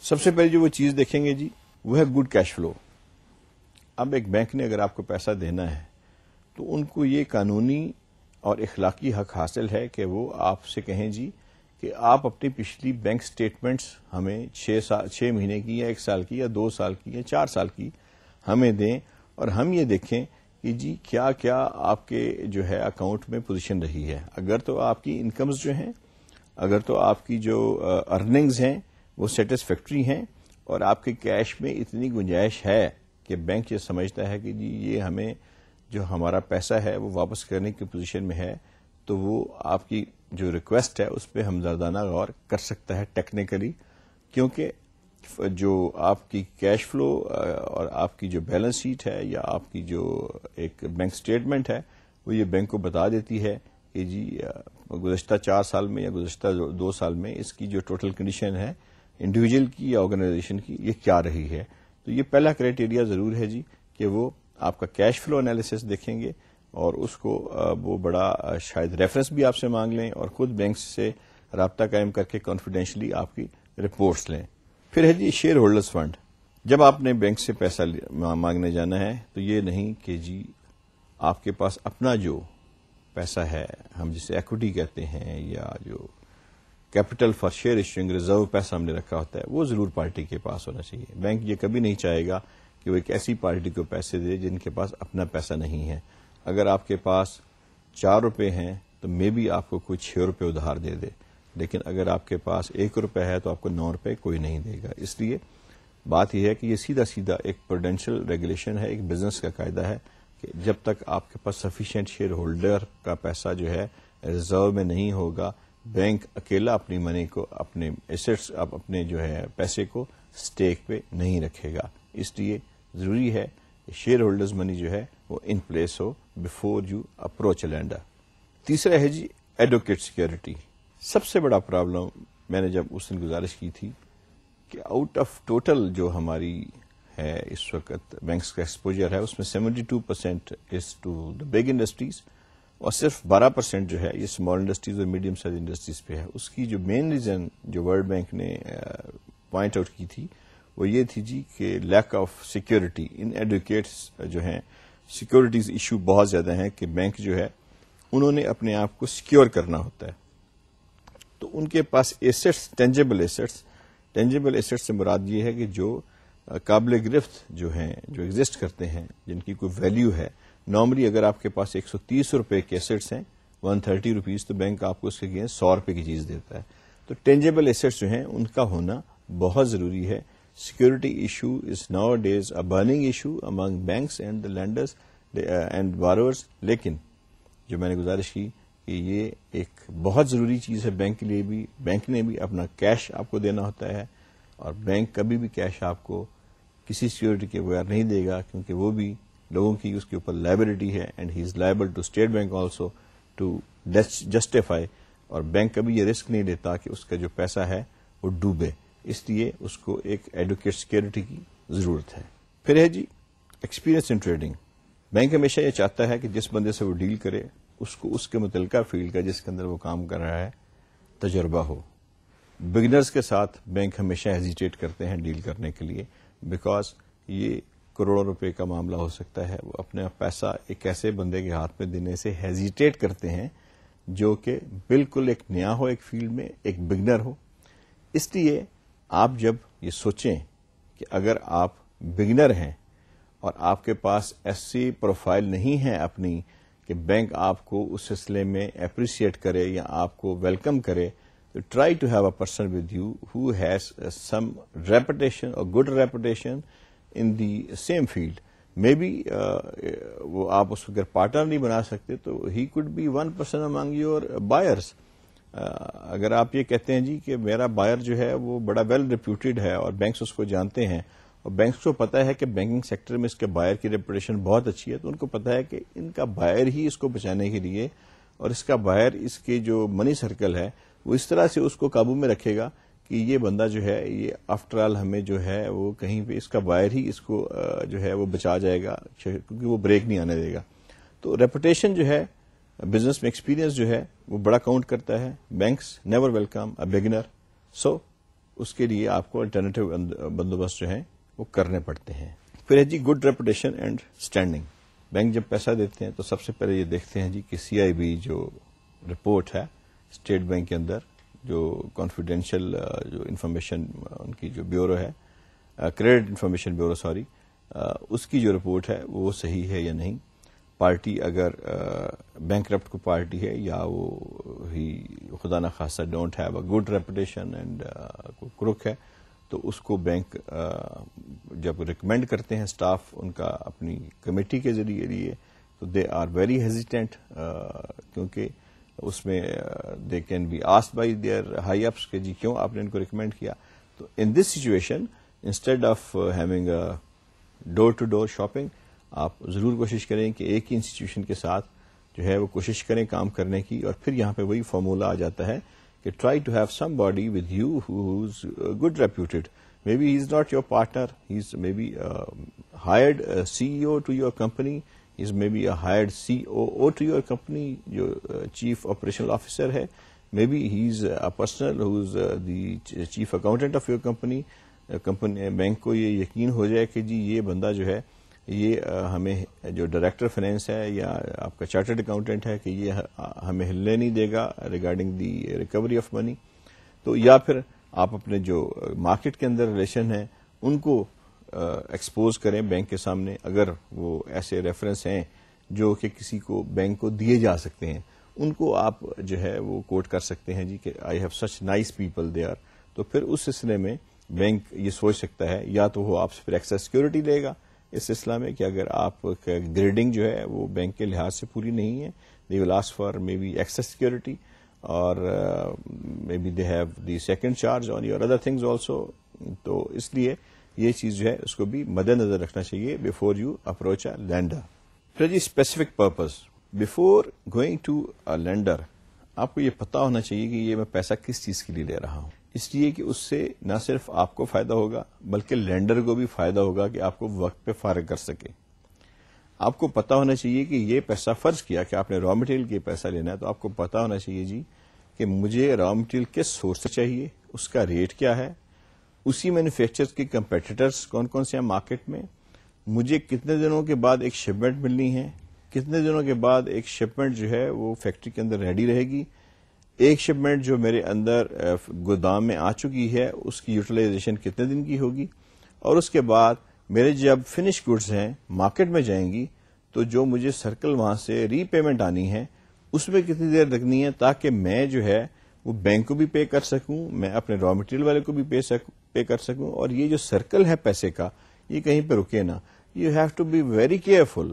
سب سے پہلے جو وہ چیز دیکھیں گے جی وہ ہے گڈ کیش فلو. اب ایک بینک نے اگر آپ کو پیسہ دینا ہے تو ان کو یہ قانونی اور اخلاقی حق حاصل ہے کہ وہ آپ سے کہیں جی کہ آپ اپنی پچھلی بینک سٹیٹمنٹس ہمیں 6 مہینے کی یا 1 سال کی یا 2 سال کی یا 4 سال کی ہمیں دیں، اور ہم یہ دیکھیں کہ جی کیا کیا آپ کے جو ہے اکاؤنٹ میں پوزیشن رہی ہے. اگر تو آپ کی انکمز جو ہیں، اگر تو آپ کی جو ارننگز ہیں وہ سیٹسفیکٹری ہیں اور آپ کے کیش میں اتنی گنجائش ہے کہ بینک یہ سمجھتا ہے کہ جی یہ ہمیں جو ہمارا پیسہ ہے وہ واپس کرنے کی پوزیشن میں ہے، تو وہ آپ کی جو ریکویسٹ ہے اس پہ ہمدردانہ غور کر سکتا ہے ٹیکنیکلی، کیونکہ جو آپ کی کیش فلو اور آپ کی جو بیلنس شیٹ ہے یا آپ کی جو ایک بینک اسٹیٹمنٹ ہے وہ یہ بینک کو بتا دیتی ہے کہ جی گزشتہ 4 سال میں یا گزشتہ 2 سال میں اس کی جو ٹوٹل کنڈیشن ہے انڈیویجل کی یا آرگنائزیشن کی یہ کیا رہی ہے. تو یہ پہلا کرائٹیریا ضرور ہے جی کہ وہ آپ کا کیش فلو انالیسس دیکھیں گے اور اس کو وہ بڑا شاید ریفرنس بھی آپ سے مانگ لیں اور خود بینک سے رابطہ قائم کر کے کانفیڈینشلی آپ کی رپورٹس لیں. پھر ہے جی شیئر ہولڈرز فنڈ. جب آپ نے بینک سے پیسہ مانگنے جانا ہے تو یہ نہیں کہ جی آپ کے پاس اپنا جو پیسہ ہے ہم جسے ایکوٹی کہتے ہیں یا جو capital for share issuing reserve پیسہ ہم نے رکھا ہوتا ہے وہ ضرور پارٹی کے پاس ہونا چاہیے. بینک یہ کبھی نہیں چاہے گا کہ وہ ایک ایسی پارٹی کو پیسے دے جن کے پاس اپنا پیسہ نہیں ہے. اگر آپ کے پاس 4 روپے ہیں تو مے بی آپ کو کوئی 6 روپے ادھار دے دے, لیکن اگر آپ کے پاس 1 روپے ہے تو آپ کو 9 روپے کوئی نہیں دے گا. اس لیے بات یہ ہے کہ یہ سیدھا سیدھا ایک پروڈینشیل ریگولیشن ہے, ایک بزنس کا قاعدہ ہے کہ جب تک آپ کے پاس سفیشینٹ شیئر ہولڈر کا پیسہ جو ہے ریزرو میں نہیں ہوگا, بینک اکیلا اپنی منی کو اپنے ایسٹس اپنے جو ہے پیسے کو اسٹیک پہ نہیں رکھے گا. اس لیے ضروری ہے کہ شیئر ہولڈرز منی جو ہے وہ in place who before you approach a lander. تیسرا ہے جی ایڈوکیٹ سیکورٹی. سب سے بڑا پرابلم میں نے جب اس دن گزارش کی تھی کہ آؤٹ آف ٹوٹل جو ہماری ہے اس وقت بینکس کا ایکسپوجر ہے اس میں 72% از ٹو دا بگ انڈسٹریز اور صرف 12% جو ہے یہ اسمال انڈسٹریز اور میڈیم سائز انڈسٹریز پہ ہے. اس کی جو مین ریزن جو ورلڈ بینک نے پوائنٹ آؤٹ کی تھی وہ یہ تھی جی کہ lack of security in advocates جو ہیں سیکورٹیز ایشو بہت زیادہ ہیں کہ بینک جو ہے انہوں نے اپنے آپ کو سیکیور کرنا ہوتا ہے. تو ان کے پاس ایسٹس ٹینجیبل ایسٹس سے مراد یہ ہے کہ جو قابل گرفت جو ہیں جو ایگزسٹ کرتے ہیں جن کی کوئی ویلیو ہے. نارملی اگر آپ کے پاس 130 روپے کے ایسٹس ہیں 130 روپیز تو بینک آپ کو اس کے اگینسٹ 100 روپے کی چیز دیتا ہے. تو ٹینجیبل ایسٹس جو ہیں ان کا ہونا بہت ضروری ہے. Security issue is nowadays a burning issue among banks and the lenders and borrowers. لیکن جو میں نے گزارش کی کہ یہ ایک بہت ضروری چیز ہے بینک کے لیے بھی. بینک نے بھی اپنا کیش آپ کو دینا ہوتا ہے اور بینک کبھی بھی کیش آپ کو کسی سیکورٹی کے بغیر نہیں دے گا کیونکہ وہ بھی لوگوں کی اس کے اوپر لائبلٹی ہے and he is liable to State Bank also to justify. اور بینک کبھی یہ رسک نہیں لیتا کہ اس کا جو پیسہ ہے وہ ڈوبے, اس لیے اس کو ایک ایڈوکیٹ سیکورٹی کی ضرورت ہے. پھر ہے جی ایکسپیرئنس ان ٹریڈنگ. بینک ہمیشہ یہ چاہتا ہے کہ جس بندے سے وہ ڈیل کرے اس کو اس کے متعلقہ فیلڈ کا جس کے اندر وہ کام کر رہا ہے تجربہ ہو. بگنرز کے ساتھ بینک ہمیشہ ہیزیٹیٹ کرتے ہیں ڈیل کرنے کے لیے بیکاز یہ کروڑوں روپے کا معاملہ ہو سکتا ہے. وہ اپنا پیسہ ایک ایسے بندے کے ہاتھ میں دینے سے ہیزیٹیٹ کرتے ہیں جو کہ بالکل ایک نیا ہو ایک فیلڈ میں, ایک بگنر ہو. اس لیے آپ جب یہ سوچیں کہ اگر آپ بگنر ہیں اور آپ کے پاس ایسی پروفائل نہیں ہے اپنی کہ بینک آپ کو اس سلسلے میں اپریشیٹ کرے یا آپ کو ویلکم کرے, تو try to have a person with you who has some reputation اور good reputation in the same field. May be وہ آپ اس کو اگر پارٹنر نہیں بنا سکتے تو he could be 1% among your buyers. اگر آپ یہ کہتے ہیں جی کہ میرا بائر جو ہے وہ بڑا ویل ریپیوٹیڈ ہے اور بینکس اس کو جانتے ہیں اور بینکس کو پتا ہے کہ بینکنگ سیکٹر میں اس کے بائر کی ریپوٹیشن بہت اچھی ہے, تو ان کو پتا ہے کہ ان کا بائر ہی اس کو بچانے کے لیے اور اس کا بائر اس کے جو منی سرکل ہے وہ اس طرح سے اس کو قابو میں رکھے گا کہ یہ بندہ جو ہے یہ آفٹر آل ہمیں جو ہے وہ کہیں پہ اس کا بائر ہی اس کو جو ہے وہ بچا جائے گا کیونکہ وہ بریک نہیں آنے دے گا. تو ریپوٹیشن جو ہے بزنس میں ایکسپیرینس جو ہے وہ بڑا کاؤنٹ کرتا ہے. Banks never welcome a beginner, so اس کے لیے آپ کو الٹرنیٹو بندوبست جو ہیں وہ کرنے پڑتے ہیں. پھر ہے جی good reputation and standing. Bank جب پیسہ دیتے ہیں تو سب سے پہلے یہ دیکھتے ہیں جی کہ CIB جو رپورٹ ہے اسٹیٹ بینک کے اندر جو کانفیڈینشیل جو انفارمیشن ان کی جو بیورو ہے کریڈٹ انفارمیشن بیورو اس کی جو رپورٹ ہے وہ صحیح ہے یا نہیں. پارٹی اگر بینک کرپٹ کو پارٹی ہے یا وہ ہی خدا نخواستہ don't have a good reputation and کروک ہے تو اس کو بینک جب ریکمینڈ کرتے ہیں اسٹاف ان کا اپنی کمیٹی کے ذریعے لیے تو دے آر ویری ہیزیٹینٹ کیونکہ اس میں they can be asked by their high ups کہ جی کیوں آپ نے ان کو ریکمینڈ کیا. تو in this situation instead of having door to door shopping آپ ضرور کوشش کریں کہ ایک ہی انسٹیٹیوشن کے ساتھ جو ہے وہ کوشش کریں کام کرنے کی. اور پھر یہاں پہ وہی فارمولا آ جاتا ہے کہ try to have somebody with you who is good reputed. May be he is not your partner, he is may be hired CEO to your company, he is may be hired COO to your company, جو چیف آپریشنل آفیسر ہے. May be he is a personal who is the chief accountant of your company. Bank کو یہ یقین ہو جائے کہ جی یہ بندہ جو ہے یہ ہمیں جو ڈائریکٹر فائنینس ہے یا آپ کا چارٹرڈ اکاؤنٹنٹ ہے کہ یہ ہمیں ہلنے نہیں دے گا regarding the recovery of money. تو یا پھر آپ اپنے جو مارکیٹ کے اندر ریلیشن ہیں ان کو ایکسپوز کریں بینک کے سامنے, اگر وہ ایسے ریفرنس ہیں جو کہ کسی کو بینک کو دیے جا سکتے ہیں, ان کو آپ جو ہے وہ کوٹ کر سکتے ہیں جی کہ I have such nice people they are. تو پھر اس سلسلے میں بینک یہ سوچ سکتا ہے یا تو وہ آپ سے پھر ایکسٹرا سیکورٹی لے گا اس سلسلہ میں کہ اگر آپ گریڈنگ جو ہے وہ بینک کے لحاظ سے پوری نہیں ہے, they will ask for maybe extra security, اور maybe they have the second charge on your other things also. تو اس لیے یہ چیز جو ہے اس کو بھی مد نظر رکھنا چاہیے before you approach a lender. پھر جی specific purpose before going to a lender, آپ کو یہ پتا ہونا چاہیے کہ یہ میں پیسہ کس چیز کے لیے لے رہا ہوں, اس لیے کہ اس سے نہ صرف آپ کو فائدہ ہوگا بلکہ لینڈر کو بھی فائدہ ہوگا کہ آپ کو وقت پہ فارغ کر سکے. آپ کو پتا ہونا چاہیے کہ یہ پیسہ, فرض کیا کہ آپ نے را مٹیریل کے پیسہ لینا ہے, تو آپ کو پتا ہونا چاہیے جی کہ مجھے را مٹیریل کس سورس سے چاہیے, اس کا ریٹ کیا ہے, اسی مینوفیکچر کے کمپیٹیٹرز کون کون سے ہیں مارکیٹ میں, مجھے کتنے دنوں کے بعد ایک شپمنٹ ملنی ہے, کتنے دنوں کے بعد ایک شپمنٹ جو ہے وہ فیکٹری کے اندر ریڈی رہے گی, ایک شپمنٹ جو میرے اندر گودام میں آ چکی ہے اس کی یوٹیلائزیشن کتنے دن کی ہوگی, اور اس کے بعد میرے جب فنش گڈز ہیں مارکیٹ میں جائیں گی تو جو مجھے سرکل وہاں سے ری پیمنٹ آنی ہے اس میں کتنی دیر لگنی ہے تاکہ میں جو ہے وہ بینک کو بھی پے کر سکوں, میں اپنے را مٹیریل والے کو بھی پے کر سکوں, اور یہ جو سرکل ہے پیسے کا یہ کہیں پہ رکے نا. You have to be very careful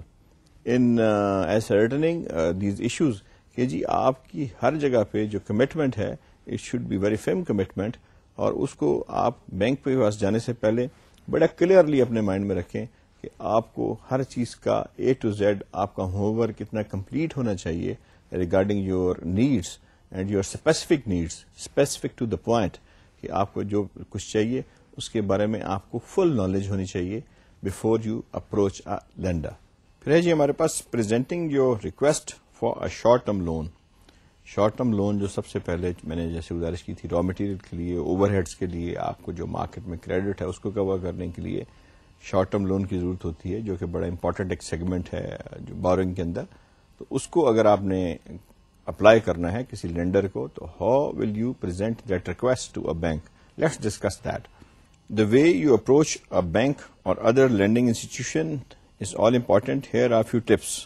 in ascertaining these issues کہ جی آپ کی ہر جگہ پہ جو کمٹمنٹ ہے it should be very firm commitment, اور اس کو آپ بینک پہ پاس جانے سے پہلے بڑا کلیئرلی اپنے مائنڈ میں رکھیں کہ آپ کو ہر چیز کا A to Z آپ کا ہوم ورک کتنا کمپلیٹ ہونا چاہیے regarding your needs and your specific needs, specific to the point, کہ آپ کو جو کچھ چاہیے اس کے بارے میں آپ کو فل نالج ہونی چاہیے before you approach a lender. پھر ہے جی ہمارے پاس presenting your request for a short term loan. Short term loan جو سب سے پہلے میں نے جیسے گزارش کی تھی را مٹیریل کے لیے, اوور ہیڈس کے لیے, آپ کو جو مارکیٹ میں کریڈٹ ہے اس کو کور کرنے کے لیے شارٹ ٹرم لون کی ضرورت ہوتی ہے, جو کہ بڑا امپورٹنٹ ایک سیگمنٹ ہے جو بورنگ کے اندر. تو اس کو اگر آپ نے اپلائی کرنا ہے کسی لینڈر کو تو how will you present that request to a bank, let's discuss that. The way you approach a bank اور other lending institution is all important. Here are few tips.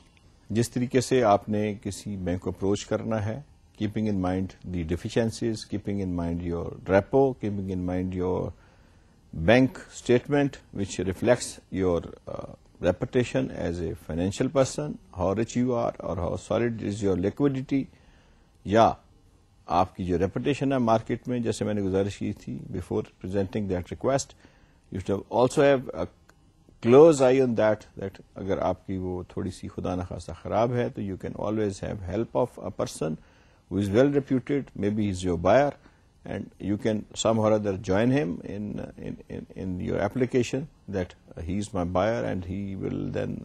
جس طریقے سے آپ نے کسی بینک کو اپروچ کرنا ہے, keeping in mind the deficiencies, keeping in mind your repo, keeping in mind your bank statement which reflects your reputation as a financial person, how rich you are or how solid is your liquidity, یا آپ کی جو ریپوٹیشن ہے مارکیٹ میں, جیسے میں نے گزارش کی تھی before presenting that request you should also have close eye on that اگر آپ کی وہ تھوڑی سی خدا نخواستہ خراب ہے تو you can always have help of a person who is well reputed, may be is your buyer, and you can somehow or other join him in your application that he is my buyer, and he will then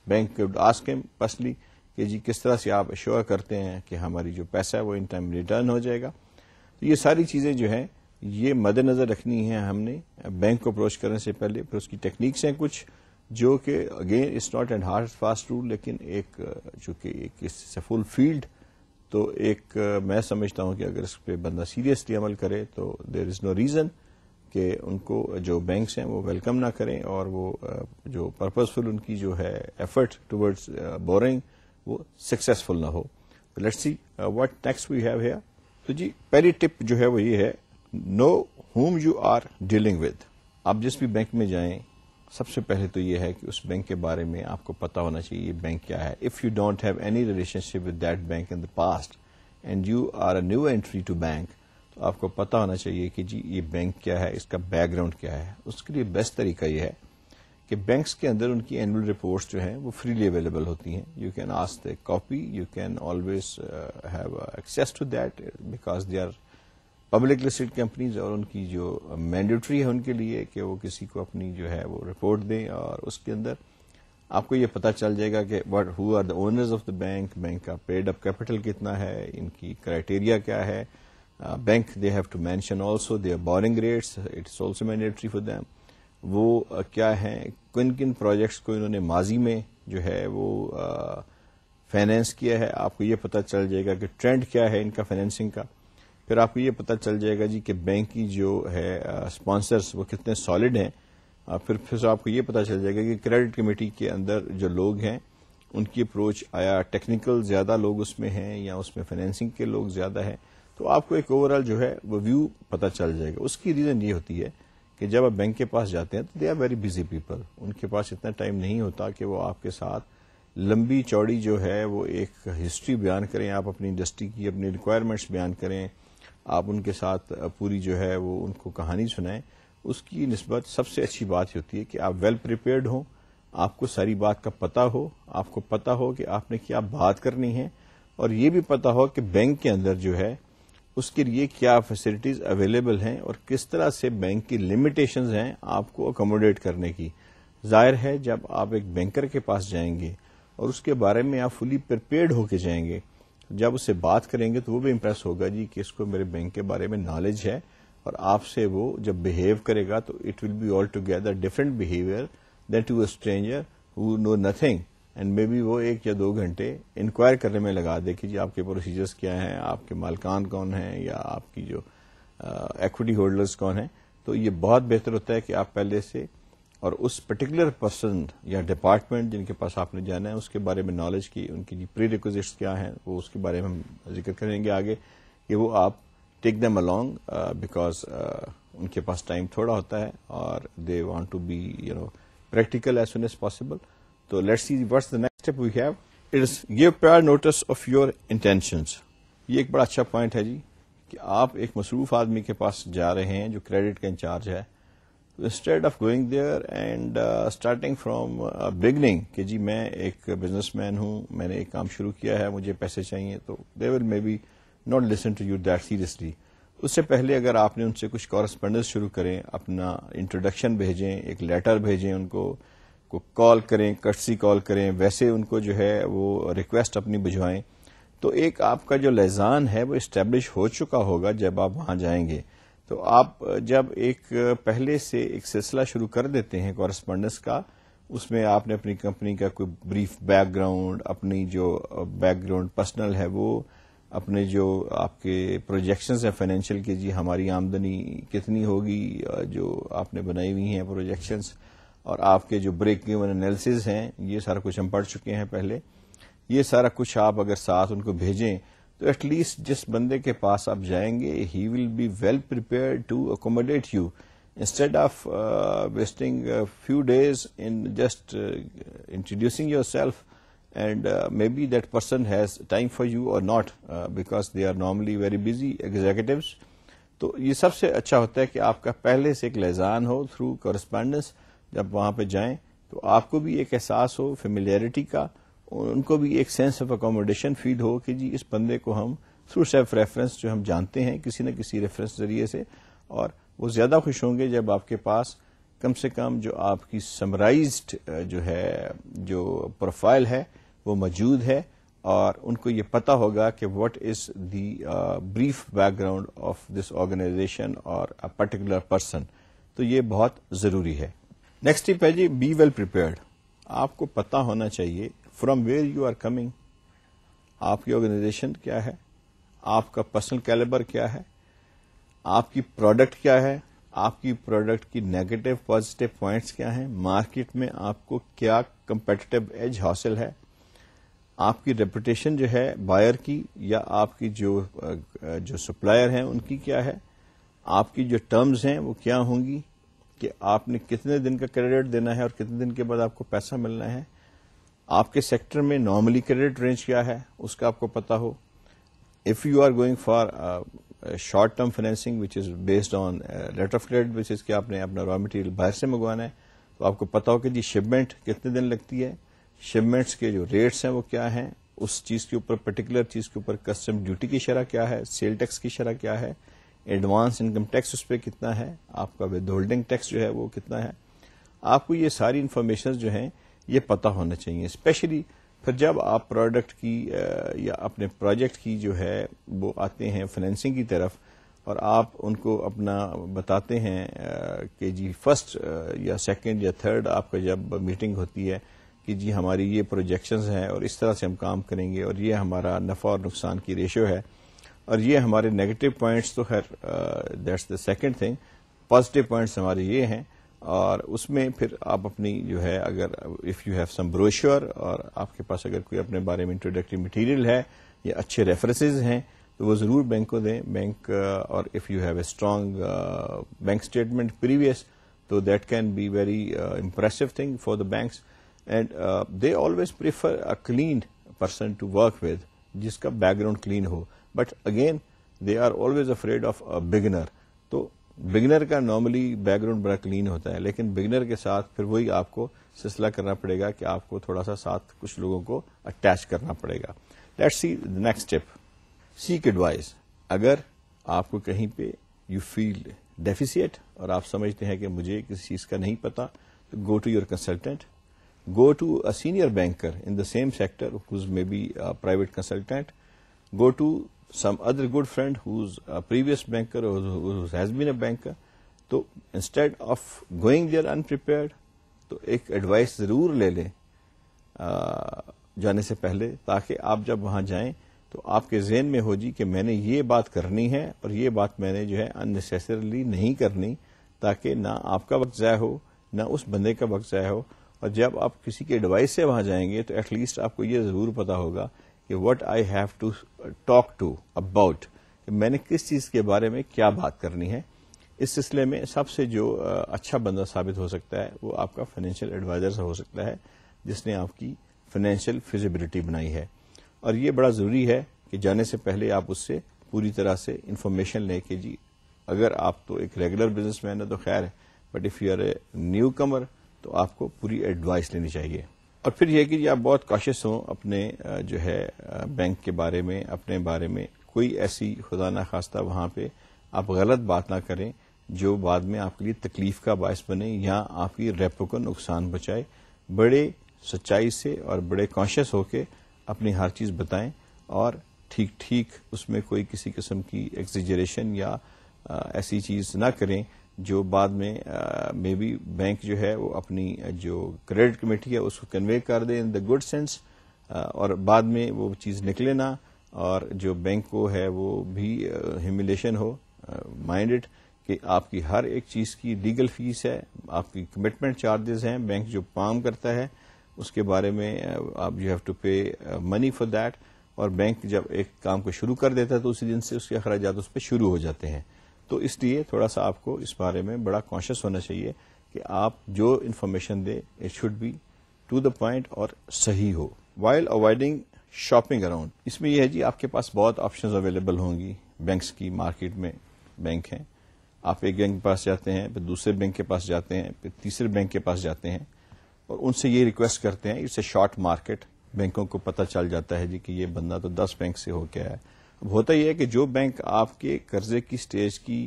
bank could ask him personally کہ جی کس طرح سے آپ ایشور کرتے ہیں کہ ہماری جو پیسہ ہے وہ ان ٹائم ریٹرن ہو جائے گا. تو یہ ساری چیزیں جو ہیں یہ مد نظر رکھنی ہیں ہم نے بینک کو اپروچ کرنے سے پہلے. پھر اس کی ٹیکنیکس ہیں کچھ جو کہ again it's not and hard fast rule, لیکن ایک جو کہ ایک فل فیلڈ, تو ایک میں سمجھتا ہوں کہ اگر اس پہ بندہ سیریسلی عمل کرے تو دیر از نو ریزن کہ ان کو جو بینکس ہیں وہ ویلکم نہ کریں اور وہ جو پرپزفل ان کی جو ہے ایفرٹ ٹورڈز بورنگ وہ سکسیسفل نہ ہو. Let's see what next we have here. تو جی پہلی ٹپ جو ہے وہ یہ ہے, know whom you are dealing with. آپ جس بھی بینک میں جائیں سب سے پہلے تو یہ ہے کہ اس بینک کے بارے میں آپ کو پتا ہونا چاہیے بینک کیا ہے. If you don't have any relationship with that bank in the past and you are a new entry to bank, آپ کو پتا ہونا چاہیے کہ جی یہ بینک کیا ہے, اس کا بیک گراؤنڈ کیا ہے. اس کے لیے بیسٹ طریقہ یہ ہے کہ بینکس کے اندر ان کی اینول رپورٹس جو ہیں وہ فریلی اویلیبل ہوتی ہیں. You can ask a copy, you can always have access to that because they are public listed companies, اور ان کی جو مینڈیٹری ہے ان کے لیے کہ وہ کسی کو اپنی جو ہے وہ رپورٹ دیں, اور اس کے اندر آپ کو یہ پتا چل جائے گا کہ who are the owners of the bank, bank کا پیڈ اپ کیپٹل کتنا ہے, ان کی کرائٹیریا کیا ہے. Bank they have to mention also their borrowing rates, it's also mandatory for them. وہ کیا ہیں, کن کن پروجیکٹس کو انہوں نے ماضی میں جو ہے وہ فائنینس کیا ہے, آپ کو یہ پتا چل جائے گا کہ ٹرینڈ کیا ہے ان کا فائنینسنگ کا. پھر آپ کو یہ پتا چل جائے گا جی کہ بینک کی جو ہے اسپانسرس وہ کتنے سالڈ ہیں. پھر آپ کو یہ پتا چل جائے گا کہ کریڈٹ کمیٹی کے اندر جو لوگ ہیں ان کی اپروچ آیا ٹیکنیکل زیادہ لوگ اس میں ہیں یا اس میں فائنینسنگ کے لوگ زیادہ ہیں. تو آپ کو ایک اوور آل جو ہے وہ ویو پتا چل جائے گا. اس کی ریزن یہ ہوتی ہے کہ جب آپ بینک کے پاس جاتے ہیں تو they are very busy people, ان کے پاس اتنا ٹائم نہیں ہوتا کہ وہ آپ کے ساتھ لمبی چوڑی جو ہے وہ ایک ہسٹری بیان کریں, آپ اپنی انڈسٹری کی اپنی ریکوائرمنٹس بیان کریں, آپ ان کے ساتھ پوری جو ہے وہ ان کو کہانی سنائیں. اس کی نسبت سب سے اچھی بات یہ ہوتی ہے کہ آپ ویل پریپیئرڈ ہوں, آپ کو ساری بات کا پتا ہو, آپ کو پتا ہو کہ آپ نے کیا بات کرنی ہے, اور یہ بھی پتا ہو کہ بینک کے اندر جو ہے اس کے لیے کیا فیسلٹیز اویلیبل ہیں اور کس طرح سے بینک کی لمیٹیشنز ہیں آپ کو اکوموڈیٹ کرنے کی. ظاہر ہے جب آپ ایک بینکر کے پاس جائیں گے اور اس کے بارے میں آپ فلی پریپیئرڈ ہو کے جائیں گے, جب اس سے بات کریں گے تو وہ بھی امپریس ہوگا جی کہ اس کو میرے بینک کے بارے میں نالج ہے, اور آپ سے وہ جب بہیو کرے گا تو it will be all together different behaviour than to a stranger who know nothing, and may be وہ 1 یا 2 گھنٹے انکوائر کرنے میں لگا دے کہ جی آپ کے پروسیجرز کیا ہیں, آپ کے مالکان کون ہیں, یا آپ کی جو ایکوٹی ہولڈرز کون ہیں. تو یہ بہت بہتر ہوتا ہے کہ آپ پہلے سے اور اس پرٹیکولر پرسن یا ڈپارٹمنٹ جن کے پاس آپ نے جانا ہے اس کے بارے میں نالج کی, ان کی پری ریکوزٹس کیا ہیں, وہ اس کے بارے میں ہم ذکر کریں گے آگے کہ وہ آپ ٹیک دیم along بیکاز ان کے پاس ٹائم تھوڑا ہوتا ہے اور they want to be practical as soon as possible. تو let's see what's the next step we have. It is give prior notice of your intentions. یہ ایک بڑا اچھا پوائنٹ ہے جی کہ آپ ایک مصروف آدمی کے پاس جا رہے ہیں جو کریڈٹ کا انچارج ہے, instead of going there and starting from beginning کہ جی میں ایک بزنس مین ہوں, میں نے ایک کام شروع کیا ہے, مجھے پیسے چاہیے, تو they will maybe not listen to you that seriously. اس سے پہلے اگر آپ نے ان سے کچھ کورسپونڈنس شروع کریں, اپنا انٹروڈکشن بھیجیں, ایک لیٹر بھیجیں, ان کو کال کریں, کٹسی کال کریں, ویسے ان کو جو ہے وہ ریکویسٹ اپنی بھجوائیں, تو ایک آپ کا جو لحظان ہے وہ اسٹیبلش ہو چکا ہوگا جب آپ وہاں جائیں گے. تو آپ جب ایک پہلے سے ایک سلسلہ شروع کر دیتے ہیں کورسپونڈنس کا, اس میں آپ نے اپنی کمپنی کا کوئی بریف بیک گراؤنڈ, اپنی جو بیک گراؤنڈ پرسنل ہے وہ, اپنے جو آپ کے پروجیکشنز ہیں فائنینشیل کے, جی ہماری آمدنی کتنی ہوگی, جو آپ نے بنائی ہوئی ہیں پروجیکشنز, اور آپ کے جو بریک ایون انالیسز ہیں, یہ سارا کچھ ہم پڑھ چکے ہیں پہلے. یہ سارا کچھ آپ اگر ساتھ ان کو بھیجیں تو ایٹ لیسٹ جس بندے کے پاس آپ جائیں گے he will be well prepared to accommodate you, instead of wasting few days in just introducing yourself, and maybe that person has time for you or not because they are normally very busy executives. تو یہ سب سے اچھا ہوتا ہے کہ آپ کا پہلے سے ایک لحظان ہو تھرو کورسپونڈنس. جب وہاں پہ جائیں تو آپ کو بھی ایک احساس ہو فیملیئرٹی کا, ان کو بھی ایک سینس آف اکوموڈیشن فیل ہو کہ جی اس بندے کو ہم تھرو سیلف ریفرنس جو ہم جانتے ہیں کسی نہ کسی ریفرنس ذریعے سے, اور وہ زیادہ خوش ہوں گے جب آپ کے پاس کم سے کم جو آپ کی سمرائزڈ جو ہے جو پروفائل ہے وہ موجود ہے, اور ان کو یہ پتا ہوگا کہ what is the brief background of this organization اور اے پرٹیکولر پرسن. تو یہ بہت ضروری ہے. نیکسٹ ٹپ ہے جی بی ویل پریپیئرڈ. آپ کو پتا ہونا چاہیے from where you are coming, آپ کی آرگنائزیشن کیا ہے, آپ کا پرسنل کیلیبر کیا ہے, آپ کی پروڈکٹ کیا ہے, آپ کی پروڈکٹ کی نیگیٹو پازیٹو پوائنٹس کیا ہیں, مارکیٹ میں آپ کو کیا کمپیٹیٹو ایج حاصل ہے, آپ کی ریپوٹیشن جو ہے بائر کی یا آپ کی جو سپلائر ہیں ان کی کیا ہے, آپ کی جو ٹرمز ہیں وہ کیا ہوں گی, کہ آپ نے کتنے دن کا کریڈٹ دینا ہے اور کتنے دن کے بعد آپ کو پیسہ ملنا ہے, آپ کے سیکٹر میں نارملی کریڈٹ رینج کیا ہے اس کا آپ کو پتا ہو. If you are going for short term financing which is based on letter of credit basis کہ آپ نے اپنا را مٹیریل باہر سے منگوانا ہے، تو آپ کو پتا ہو کہ جی شپمنٹ کتنے دن لگتی ہے، شپمنٹس کے جو ریٹس ہیں وہ کیا ہیں، اس چیز کے اوپر پرٹیکولر چیز کے اوپر کسٹم ڈیوٹی کی شرح کیا ہے، سیل ٹیکس کی شرح کیا ہے، ایڈوانس انکم ٹیکس اس پہ کتنا ہے، آپ کا ود ہولڈنگ ٹیکس جو ہے وہ کتنا ہے. آپ کو یہ ساری انفارمیشن جو ہیں یہ پتا ہونا چاہیے، اسپیشلی پھر جب آپ پروڈکٹ کی یا اپنے پروجیکٹ کی جو ہے وہ آتے ہیں فائنینسنگ کی طرف، اور آپ ان کو اپنا بتاتے ہیں کہ جی فرسٹ یا سیکنڈ یا تھرڈ آپ کا جب میٹنگ ہوتی ہے کہ جی ہماری یہ پروجیکشنز ہیں اور اس طرح سے ہم کام کریں گے، اور یہ ہمارا نفع اور نقصان کی ریشو ہے، اور یہ ہمارے نیگیٹو پوائنٹس تو خیر that's the second thing, positive points ہمارے یہ ہیں. اور اس میں پھر آپ اپنی جو ہے اگر اف یو ہیو سم بروشور، اور آپ کے پاس اگر کوئی اپنے بارے میں انٹروڈکٹری مٹیریل ہے یا اچھے ریفرنسز ہیں تو وہ ضرور بینک کو دیں. بینک اور if you have a strong bank statement previous تو that can be very impressive thing for the banks. And they always prefer a clean person to work with, جس کا بیک گراؤنڈ کلین ہو. But again they are always afraid of a beginner. تو بگنر کا نارملی بیک گراؤنڈ بڑا کلین ہوتا ہے، لیکن بگنر کے ساتھ پھر وہی آپ کو سلسلہ کرنا پڑے گا کہ آپ کو تھوڑا سا ساتھ کچھ لوگوں کو اٹیچ کرنا پڑے گا. Let's see the next step, seek advice. اگر آپ کو کہیں پہ یو فیل ڈیفیسیٹ اور آپ سمجھتے ہیں کہ مجھے کسی چیز کا نہیں پتا، تو go to your consultant, go to a senior banker in the same sector who's maybe a private consultant, go to some other good friend who's a previous banker or who has been a banker. So instead of going there unprepared, تو ایک ایڈوائس ضرور لے لیں جانے سے پہلے، تاکہ آپ جب وہاں جائیں تو آپ کے ذہن میں ہو جی کہ میں نے یہ بات کرنی ہے اور یہ بات میں نے جو ہے unnecessarily نہیں کرنی، تاکہ نہ آپ کا وقت ضائع ہو نہ اس بندے کا وقت ضائع ہو. اور جب آپ کسی کے ایڈوائس سے وہاں جائیں گے تو ایٹ لیسٹ آپ کو یہ ضرور پتا ہوگا کہ what I have to talk to about, میں نے کس چیز کے بارے میں کیا بات کرنی ہے. اس سلسلے میں سب سے جو اچھا بندہ ثابت ہو سکتا ہے وہ آپ کا فائنینشیل ایڈوائزر ہو سکتا ہے، جس نے آپ کی فائنینشیل فیزیبلٹی بنائی ہے. اور یہ بڑا ضروری ہے کہ جانے سے پہلے آپ اس سے پوری طرح سے انفارمیشن لیں کہ جی اگر آپ تو ایک ریگولر بزنس مین ہے تو خیر ہے، but if you are a newcomer تو آپ کو پوری ایڈوائس لینی چاہیے. اور پھر یہ کہ آپ بہت کاشس ہوں اپنے جو ہے بینک کے بارے میں، اپنے بارے میں کوئی ایسی خدا نخواستہ وہاں پہ آپ غلط بات نہ کریں جو بعد میں آپ کے لیے تکلیف کا باعث بنے یا آپ کی ریپو کو نقصان پہنچائے. بڑے سچائی سے اور بڑے کانشیس ہو کے اپنی ہر چیز بتائیں، اور ٹھیک ٹھیک اس میں کوئی کسی قسم کی ایگزیجریشن یا ایسی چیز نہ کریں جو بعد میں مے بی بینک جو ہے وہ اپنی جو کریڈٹ کمیٹی ہے اس کو کنوے کر دے ان دا گڈ سینس، اور بعد میں وہ چیز نکلے نہ، اور جو بینک کو ہے وہ بھی ہیوملیشن ہو. مائنڈ اٹ کہ آپ کی ہر ایک چیز کی لیگل فیس ہے، آپ کی کمٹمنٹ چارجز ہیں، بینک جو کام کرتا ہے اس کے بارے میں آپ you have to pay money for that. اور بینک جب ایک کام کو شروع کر دیتا ہے تو اسی دن سے اس کے اخراجات اس پہ شروع ہو جاتے ہیں. تو اس لیے تھوڑا سا آپ کو اس بارے میں بڑا کانشیس ہونا چاہیے کہ آپ جو انفارمیشن دیں it should be to the point اور صحیح ہو. وائل اوائڈنگ شاپنگ اراؤنڈ، اس میں یہ ہے جی آپ کے پاس بہت آپشنز اویلیبل ہوں گی. بینکس کی مارکیٹ میں بینک ہیں، آپ ایک بینک کے پاس جاتے ہیں، پھر دوسرے بینک کے پاس جاتے ہیں، پھر تیسرے بینک کے پاس جاتے ہیں، اور ان سے یہ ریکویسٹ کرتے ہیں. اٹس اے شارٹ مارکیٹ، بینکوں کو پتہ چل جاتا ہے جی کہ یہ بندہ تو 10 بینک سے ہو کے آیا ہے. اب ہوتا یہ ہے کہ جو بینک آپ کے قرضے کی سٹیج کی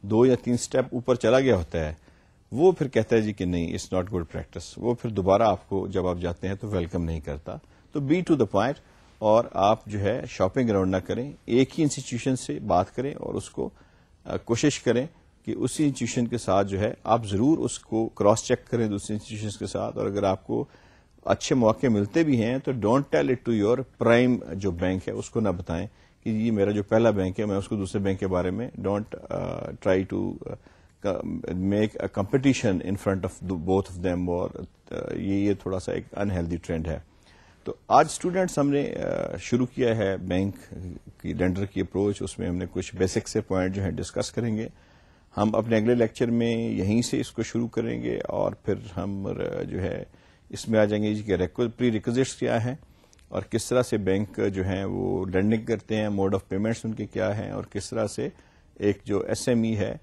2 یا 3 سٹیپ اوپر چلا گیا ہوتا ہے وہ پھر کہتا ہے جی کہ نہیں اٹس ناٹ گڈ پریکٹس، وہ پھر دوبارہ آپ کو جب آپ جاتے ہیں تو ویلکم نہیں کرتا. تو بی ٹو دا پوائنٹ، اور آپ جو ہے شاپنگ اراؤنڈ نہ کریں، ایک ہی انسٹیٹیوشن سے بات کریں اور اس کو کوشش کریں کہ اسی انسٹیٹیوشن کے ساتھ جو ہے آپ ضرور اس کو کراس چیک کریں دوسرے انسٹیٹیوشن کے ساتھ. اور اگر آپ کو اچھے مواقع ملتے بھی ہیں تو don't tell it to your prime جو بینک ہے، اس کو نہ بتائیں کہ یہ میرا جو پہلا بینک ہے میں اس کو دوسرے بینک کے بارے میں don't try to make a competition in front of both of them, اور یہ تھوڑا سا ایک انہیلدی ٹرینڈ ہے. تو آج اسٹوڈینٹس ہم نے شروع کیا ہے بینک کی لینڈر کی اپروچ، اس میں ہم نے کچھ بیسک سے پوائنٹ جو ہیں ڈسکس کریں گے. ہم اپنے اگلے لیکچر میں یہیں سے اس کو شروع کریں گے، اور پھر ہم جو ہے اس میں آ جائیں گے کہ پری ریکوزٹس کیا ہیں اور کس طرح سے بینک جو ہیں وہ لینڈنگ کرتے ہیں، موڈ آف پیمنٹس ان کے کیا ہیں، اور کس طرح سے ایک جو ایس ایم ای ہے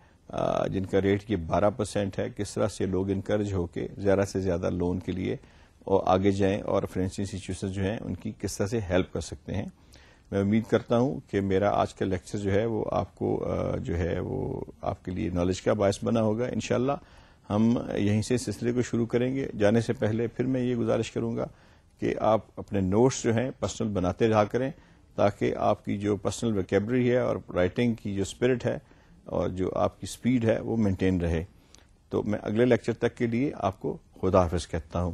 جن کا ریٹ یہ 12% ہے، کس طرح سے لوگ انکریج ہو کے زیادہ سے زیادہ لون کے لیے اور آگے جائیں اور فائنینشیل انسٹیٹیوشن جو ہیں ان کی کس طرح سے ہیلپ کر سکتے ہیں۔ میں امید کرتا ہوں کہ میرا آج کا لیکچر جو ہے وہ آپ کو جو ہے وہ آپ کے لیے نالج کا باعث بنا ہوگا۔ انشاءاللہ ہم یہیں سے سلسلے کو شروع کریں گے۔ جانے سے پہلے پھر میں یہ گزارش کروں گا کہ آپ اپنے نوٹس جو ہیں پرسنل بناتے رہا کریں، تاکہ آپ کی جو پرسنل ویکیبلری ہے اور رائٹنگ کی جو اسپرٹ ہے اور جو آپ کی سپیڈ ہے وہ مینٹین رہے۔ تو میں اگلے لیکچر تک کے لیے آپ کو خدا حافظ کہتا ہوں۔